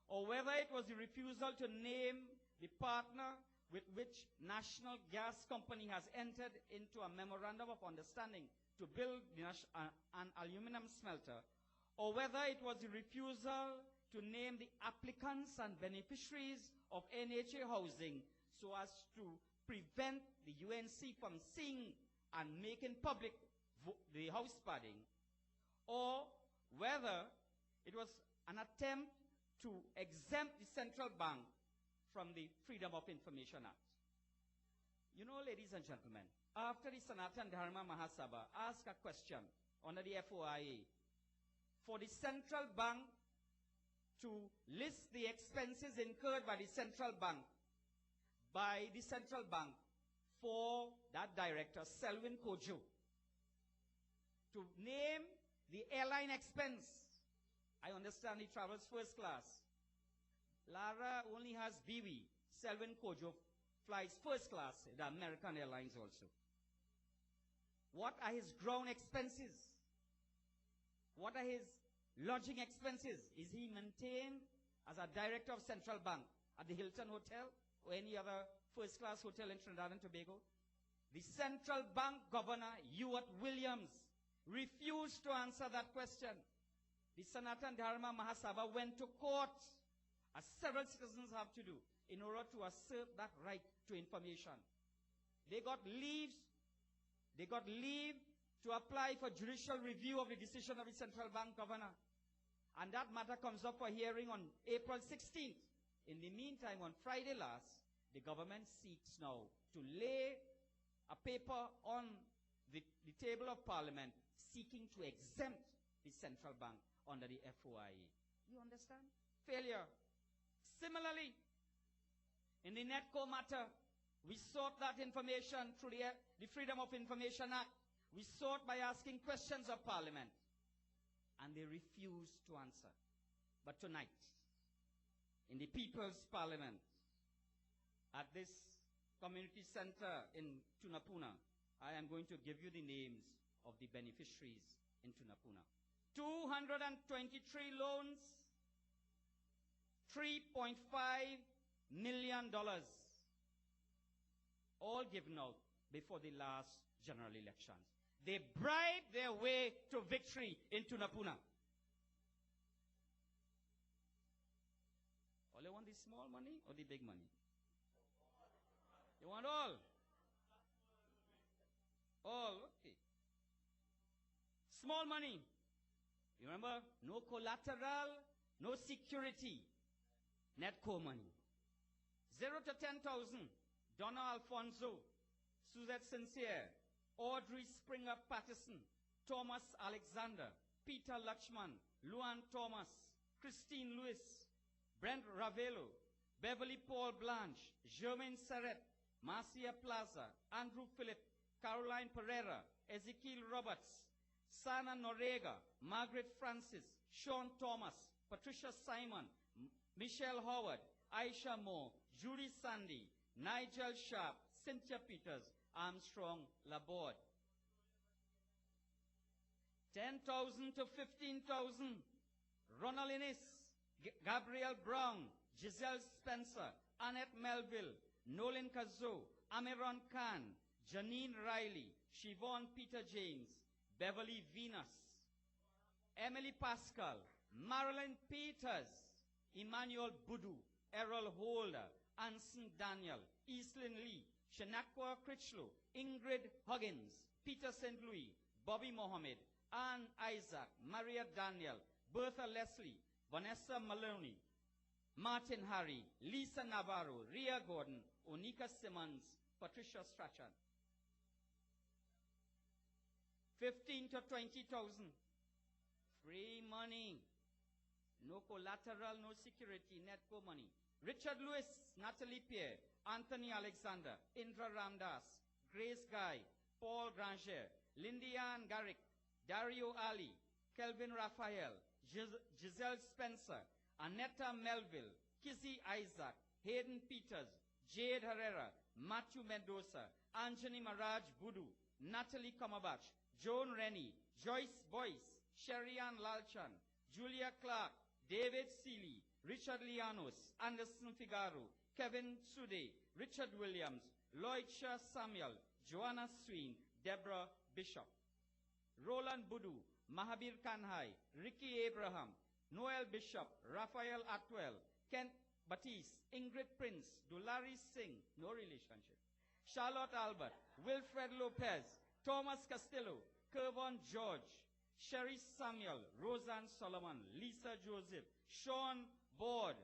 [SPEAKER 7] or whether it was the refusal to name the partner with which National Gas Company has entered into a memorandum of understanding to build an aluminum smelter, or whether it was the refusal to name the applicants and beneficiaries of NHA housing so as to prevent the UNC from seeing and making public the house padding, or whether it was an attempt to exempt the central bank from the Freedom of Information Act. You know, ladies and gentlemen, after the Sanatan Dharma Mahasabha asked a question under the FOIA for the central bank to list the expenses incurred by the central bank for that director, Selwyn Kojo, to name the airline expense. I understand he travels first class. Lara only has BW. Selwyn Kojo flies first class, the American Airlines also. What are his ground expenses? What are his lodging expenses? Is he maintained as a director of central bank at the Hilton Hotel or any other first-class hotel in Trinidad and Tobago? The central bank governor, Ewart Williams, refused to answer that question. the Sanatan Dharma Mahasabha went to court, as several citizens have to do, in order to assert that right to information. They got leave to apply for judicial review of the decision of the central bank governor. And that matter comes up for hearing on April 16th. In the meantime, on Friday last, the government seeks now to lay a paper on the table of parliament seeking to exempt the central bank under the FOIA. You understand? Failure. Similarly, in the NETCO matter, we sought that information through the Freedom of Information Act. We sought by asking questions of Parliament, and they refused to answer. But tonight, in the People's Parliament, at this community center in Tunapuna, I am going to give you the names of the beneficiaries in Tunapuna. 223 loans, $3.5 million, all given out before the last general elections. They bribed their way to victory in Tunapuna. All you want the small money or the big money? You want all? All, okay. Small money. You remember? No collateral, no security. NETCO money. 0 to 10,000. Donna Alfonso, Suzette Sincere, Audrey Springer Patterson, Thomas Alexander, Peter Lachman, Luan Thomas, Christine Lewis, Brent Ravello, Beverly Paul Blanche, Germaine Serret, Marcia Plaza, Andrew Phillip, Caroline Pereira, Ezekiel Roberts, Sana Norega, Margaret Francis, Sean Thomas, Patricia Simon, Michelle Howard, Aisha Moore, Judy Sandy, Nigel Sharp, Cynthia Peters, Armstrong Laborde. 10,000 to 15,000. Ronald Innes, Gabriel Brown, Giselle Spencer, Annette Melville, Nolan Kazo, Amiron Khan, Janine Riley, Siobhan Peter James, Beverly Venus, Emily Pascal, Marilyn Peters, Emmanuel Budu, Errol Holder, Anson Daniel, Eastlyn Lee, Shanakwa Critchlow, Ingrid Huggins, Peter St. Louis, Bobby Mohammed, Ann Isaac, Maria Daniel, Bertha Leslie, Vanessa Maloney, Martin Harry, Lisa Navarro, Ria Gordon, Onika Simmons, Patricia Strachan. 15 to 20,000. Free money. No collateral, no security, NETCO money. Richard Lewis, Natalie Pierre, Anthony Alexander, Indra Ramdas, Grace Guy, Paul Granger, Lindian Garrick, Dario Ali, Kelvin Raphael, Giselle Spencer, Annetta Melville, Kizzy Isaac, Hayden Peters, Jade Herrera, Matthew Mendoza, Anjani Maraj Budu, Natalie Kamabach, Joan Rennie, Joyce Boyce, Sherry-Ann Lalchan, Julia Clark, David Seeley, Richard Lianos, Anderson Figaro, Kevin Sude, Richard Williams, Lloyd Shah Samuel, Joanna Sween, Deborah Bishop, Roland Budu, Mahabir Kanhai, Ricky Abraham, Noel Bishop, Raphael Atwell, Kent Batiste, Ingrid Prince, Dulari Singh, no relationship, Charlotte Albert, Wilfred Lopez, Thomas Castillo, Kervon George, Sherry Samuel, Roseanne Solomon, Lisa Joseph, Sean Board,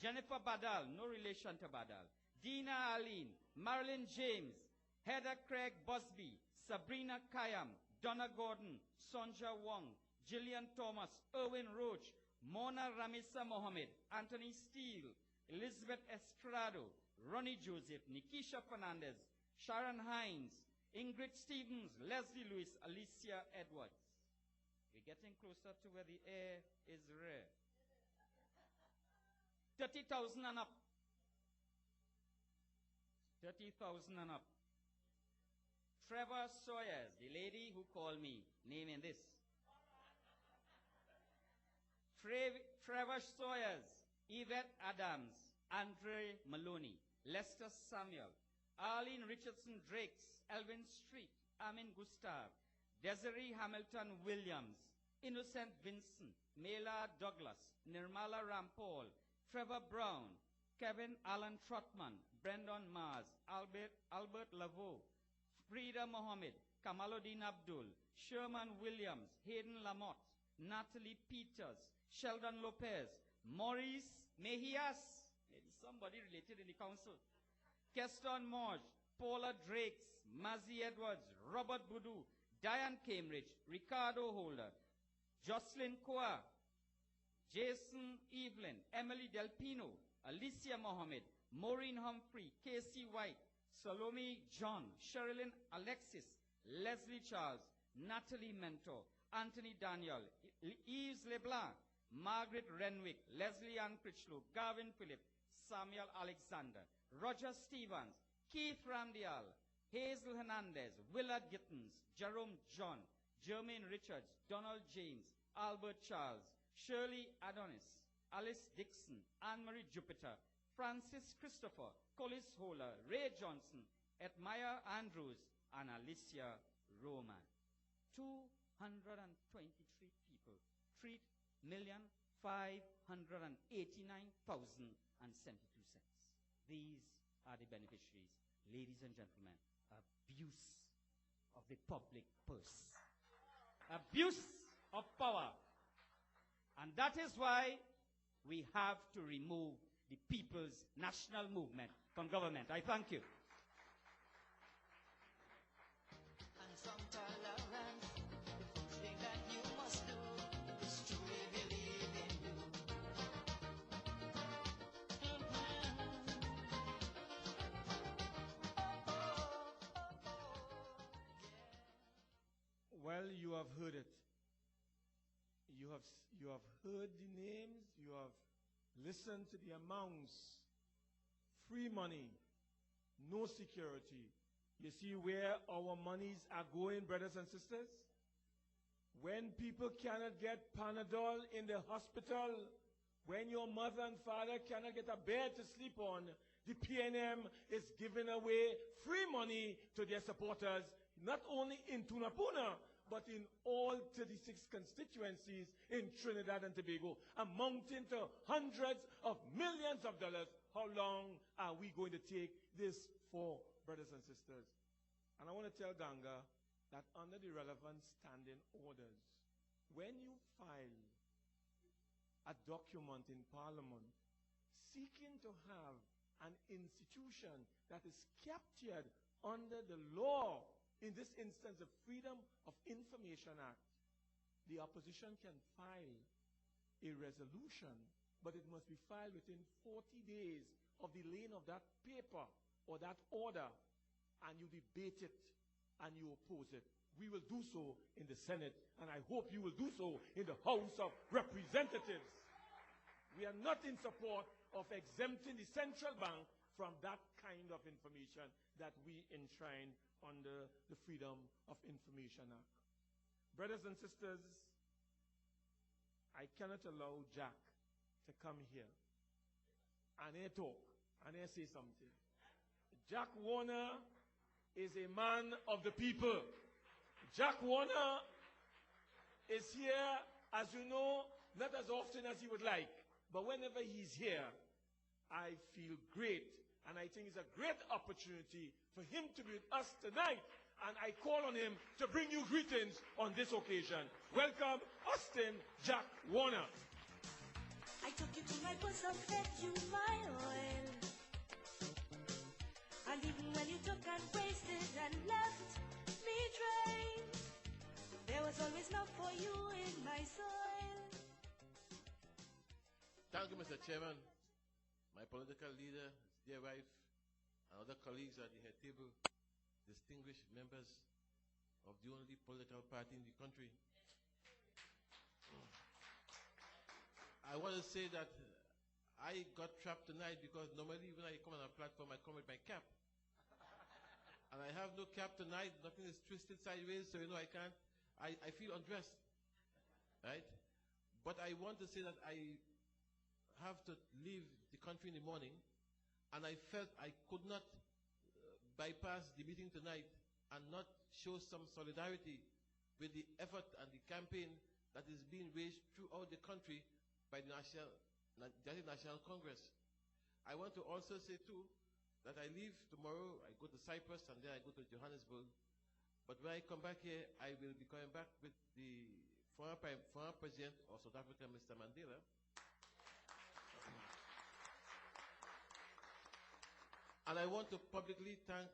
[SPEAKER 7] Jennifer Badal, no relation to Badal, Dina Aline, Marilyn James, Heather Craig Busby, Sabrina Kayam, Donna Gordon, Sonja Wong, Gillian Thomas, Erwin Roach, Mona Ramisa Mohammed, Anthony Steele, Elizabeth Estrado, Ronnie Joseph, Nikisha Fernandez, Sharon Hines, Ingrid Stevens, Leslie Lewis, Alicia Edwards. We're getting closer to where the air is rare. 30,000 and up. 30,000 and up. Trevor Sawyers, the lady who called me, naming this. Trevor Sawyers, Yvette Adams, Andre Maloney, Lester Samuel, Arlene Richardson Drakes, Elvin Street, Amin Gustav, Desiree Hamilton Williams, Innocent Vincent, Maylard Douglas, Nirmala Rampal, Trevor Brown, Kevin Allen Trotman, Brendan Mars, Albert Laveau, Frida Mohammed, Kamaluddin Abdul, Sherman Williams, Hayden Lamotte, Natalie Peters, Sheldon Lopez, Maurice Mejias, maybe somebody related in the council, Keston Morge, Paula Drakes, Mazzy Edwards, Robert Boudou, Diane Cambridge, Ricardo Holder, Jocelyn Koa, Jason Evelyn, Emily Del Pino, Alicia Mohammed, Maureen Humphrey, Casey White, Salome John, Sherilyn Alexis, Leslie Charles, Natalie Mentor, Anthony Daniel, Yves Leblanc, Margaret Renwick, Leslie Ann Critchlow, Gavin Phillip, Samuel Alexander, Roger Stevens, Keith Ramdial, Hazel Hernandez, Willard Gittins, Jerome John, Jermaine Richards, Donald James, Albert Charles, Shirley Adonis, Alice Dixon, Anne-Marie Jupiter, Francis Christopher, Collis Holler, Ray Johnson, Edmire Andrews, and Alicia Roman. 223 people, 3,589,072 cents. These are the beneficiaries. Ladies and gentlemen, abuse of the public purse. Abuse of power. And that is why we have to remove the People's National Movement from government. I thank you.
[SPEAKER 8] And some tolerance, the first thing that you must do is truly believe in you.
[SPEAKER 5] Well, you have heard it. You have heard the names. You have listened to the amounts. Free money, no security. You see where our monies are going, brothers and sisters? When people cannot get Panadol in the hospital, when your mother and father cannot get a bed to sleep on, the PNM is giving away free money to their supporters, not only in Tunapuna, but in all 36 constituencies in Trinidad and Tobago, amounting to hundreds of millions of dollars. How long are we going to take this for, brothers and sisters? And I want to tell Ganga that under the relevant standing orders, when you file a document in Parliament seeking to have an institution that is captured under the law, in this instance, the Freedom of Information Act, the opposition can file a resolution, but it must be filed within 40 days of the laying of that paper or that order, and you debate it and you oppose it. We will do so in the Senate, and I hope you will do so in the House of Representatives. We are not in support of exempting the central bank from that kind of information that we enshrine under the Freedom of Information Act. Brothers and sisters, I cannot allow Jack to come here and talk and say something. Jack Warner is a man of the people. Jack Warner is here, as you know, not as often as he would like, but whenever he's here, I feel great. And I think it's a great opportunity for him to be with us tonight. And I call on him to bring you greetings on this occasion. Welcome, Austin Jack Warner.
[SPEAKER 9] I took you to my bosom, fed you my oil. And even when you took and wasted and left me drained, there was always love for you in my soil.
[SPEAKER 10] Thank you, Mr. Chairman. My political leader, his dear wife, and other colleagues at the head table, distinguished members of the only political party in the country. I want to say that I got trapped tonight because normally when I come on a platform, I come with my cap. And I have no cap tonight. Nothing is twisted sideways, so you know I can't. I feel undressed, right? But I want to say that I have to leave the country in the morning, and I felt I could not bypass the meeting tonight and not show some solidarity with the effort and the campaign that is being waged throughout the country by the National Congress. I want to also say too that I leave tomorrow, I go to Cyprus and then I go to Johannesburg. But when I come back here, I will be coming back with the former President of South Africa, Mr. Mandela. And I want to publicly thank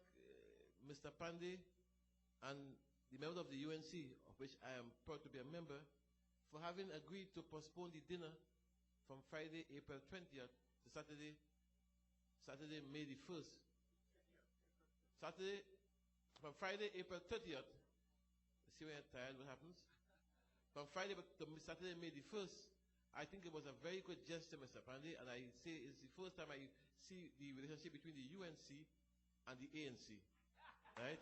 [SPEAKER 10] Mr. Pandey and the members of the UNC, of which I am proud to be a member, for having agreed to postpone the dinner from Friday, April 20th to Saturday, May the 1st. From Friday, April 30th. See when you're tired, what happens? From Friday to Saturday, May the 1st. I think it was a very good gesture, Mr. Pandey, and I say it's the first time I see the relationship between the UNC and the ANC. Right?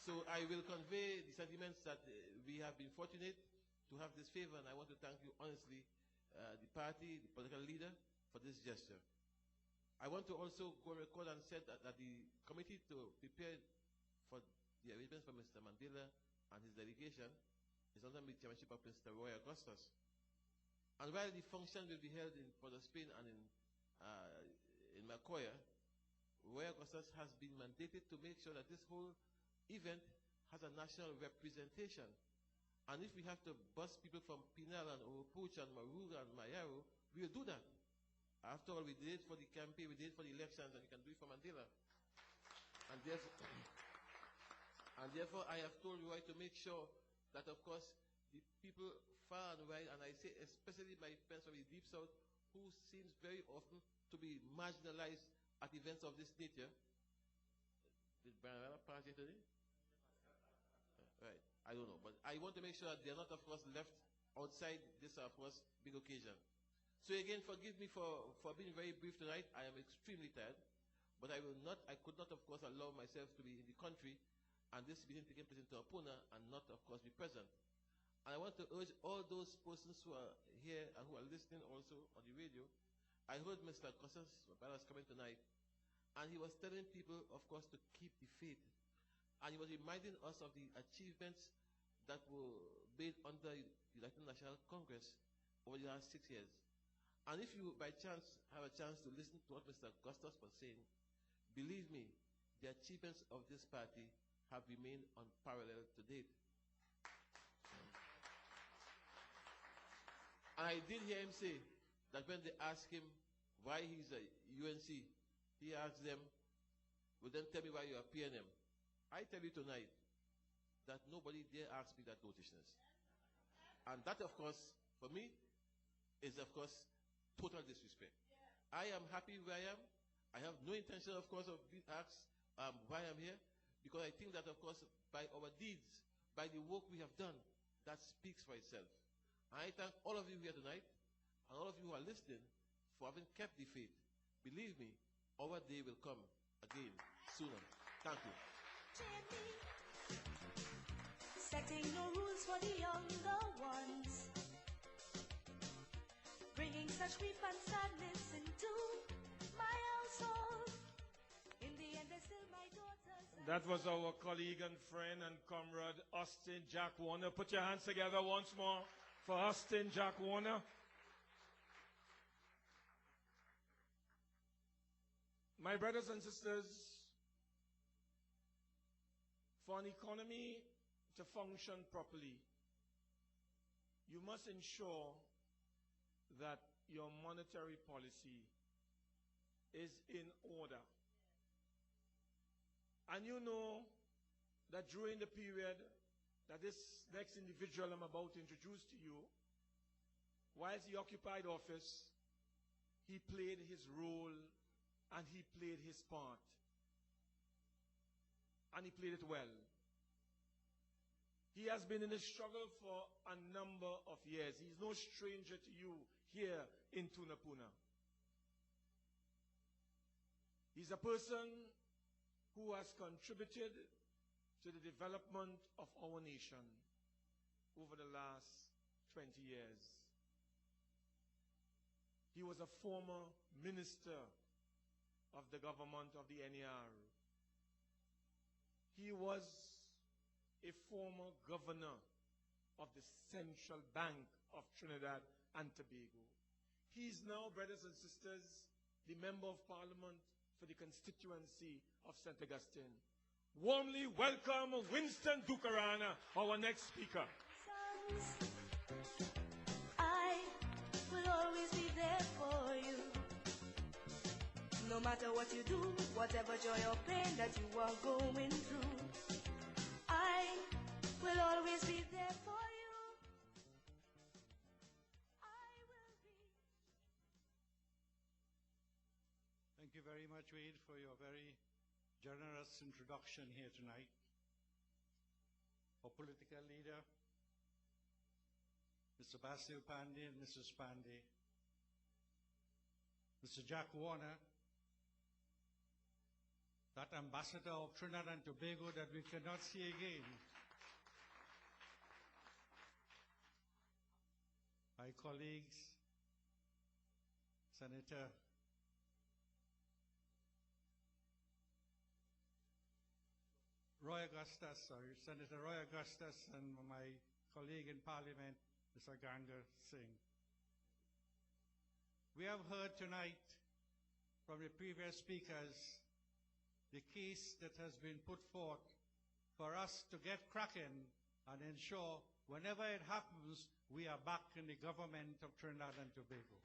[SPEAKER 10] So I will convey the sentiments that we have been fortunate to have this favor, and I want to thank you honestly, the party, the political leader, for this gesture. I want to also go record and say that the committee to prepare for the arrangements for Mr. Mandela and his delegation is under the chairmanship of Mr. Roy Augustus. And while the function will be held in Port of Spain and in Macoya, Roy Augustus has been mandated to make sure that this whole event has a national representation. And if we have to bus people from Pinal and Opuch and Maruga and Mayaro, we will do that. After all, we did it for the campaign, we did it for the elections, and we can do it for Mandela. And therefore, I have told Roy to make sure that, of course, the people far and wide, and I say especially my friends from the Deep South, who seems very often to be marginalized at events of this nature. Did Brian party today? Right, I don't know, but I want to make sure that they are not, of course, left outside this, of course, big occasion. So again, forgive me for being very brief tonight. I am extremely tired, but I could not, of course, allow myself to be in the country and this meeting taking place in Tapuna and not, of course, be present. And I want to urge all those persons who are here and who are listening also on the radio. I heard Mr. Costas was coming tonight, and he was telling people, of course, to keep the faith. And he was reminding us of the achievements that were made under the United National Congress over the last 6 years. And if you, by chance, have a chance to listen to what Mr. Costas was saying, believe me, the achievements of this party have remained unparalleled to date. And I did hear him say that when they asked him why he's a UNC, he asked them, well, then tell me why you are PNM. I tell you tonight that nobody dare ask me that notishness. And that, of course, for me, is, of course, total disrespect. I am happy where I am. I have no intention, of course, of being asked why I'm here, because I think that, of course, by our deeds, by the work we have done, that speaks for itself. And I thank all of you here tonight, and all of you who are listening, for having kept the faith. Believe me, our day will come again sooner. Thank you.
[SPEAKER 9] Setting no rules for the younger ones, bringing such grief and sadness into my household. In the end, they're still my daughters.
[SPEAKER 5] That was our colleague and friend and comrade, Austin Jack Warner. Put your hands together once more for Austin Jack Warner. My brothers and sisters, for an economy to function properly, you must ensure that your monetary policy is in order. And you know that during the period that this next individual I'm about to introduce to you, whilst he occupied office, he played his role and he played his part. And he played it well. He has been in a struggle for a number of years. He's no stranger to you here in Tunapuna. He's a person who has contributed to the development of our nation over the last 20 years. He was a former minister of the government of the NER. He was a former governor of the Central Bank of Trinidad and Tobago. He is now, brothers and sisters, the Member of Parliament for the constituency of St. Augustine. Warmly welcome Winston Dukarana, our next speaker.
[SPEAKER 9] I will always be there for you. No matter what you do, whatever joy or pain that you are going through, I will always be there for you. I will be.
[SPEAKER 11] Thank you very much, Wade, for your very generous introduction here tonight. Our political leader, Mr. Basil Pandey and Mrs. Pandey, Mr. Jack Warner, that ambassador of Trinidad and Tobago that we cannot see again, my colleagues, Senator Senator Roy Augustus, and my colleague in Parliament, Mr. Ganger Singh. We have heard tonight from the previous speakers the case that has been put forth for us to get cracking and ensure whenever it happens, we are back in the government of Trinidad and Tobago.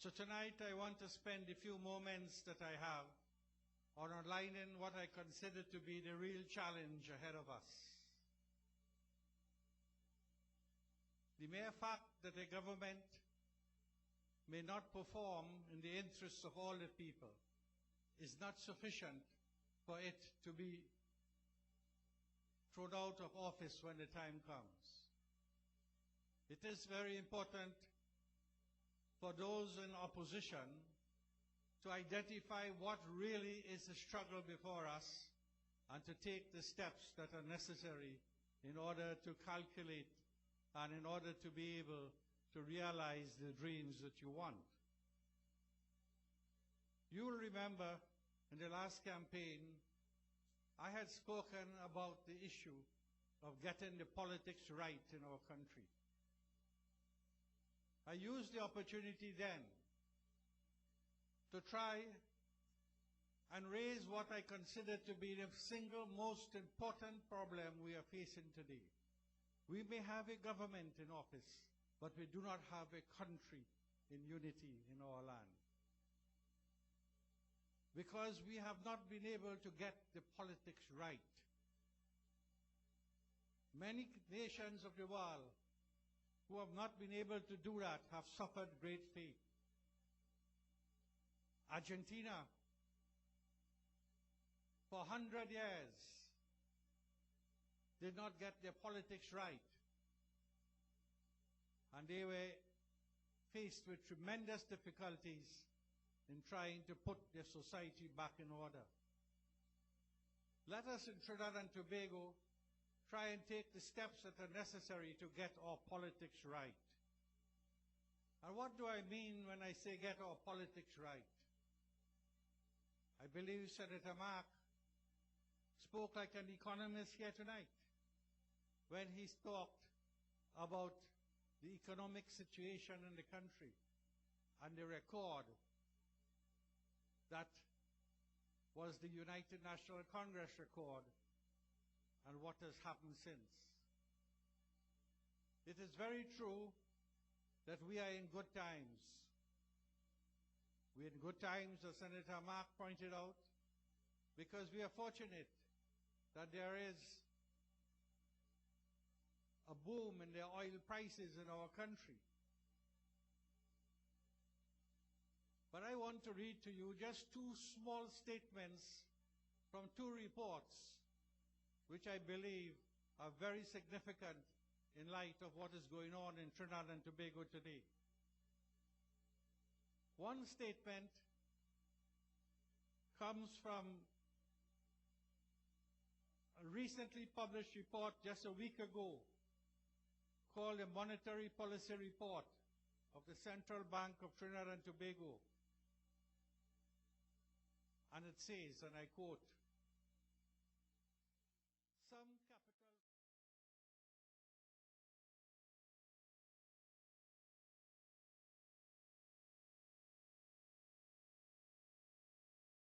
[SPEAKER 11] So tonight I want to spend a few moments that I have on outlining what I consider to be the real challenge ahead of us. The mere fact that a government may not perform in the interests of all the people is not sufficient for it to be thrown out of office when the time comes. It is very important for those in opposition to identify what really is the struggle before us and to take the steps that are necessary in order to calculate and in order to be able to realize the dreams that you want. You will remember in the last campaign, I had spoken about the issue of getting the politics right in our country. I used the opportunity then to try and raise what I consider to be the single most important problem we are facing today. We may have a government in office, but we do not have a country in unity in our land. Because we have not been able to get the politics right. Many nations of the world who have not been able to do that have suffered great fate. Argentina, for 100 years, did not get their politics right. And they were faced with tremendous difficulties in trying to put their society back in order. Let us in Trinidad and Tobago try and take the steps that are necessary to get our politics right. And what do I mean when I say get our politics right? I believe Senator Mark spoke like an economist here tonight when he talked about the economic situation in the country and the record that was the United National Congress record and what has happened since. It is very true that we are in good times. We're in good times, as Senator Mark pointed out, because we are fortunate that there is a boom in the oil prices in our country. But I want to read to you just two small statements from two reports, which I believe are very significant in light of what is going on in Trinidad and Tobago today. One statement comes from a recently published report just a week ago called the Monetary Policy Report of the Central Bank of Trinidad and Tobago. And it says, and I quote,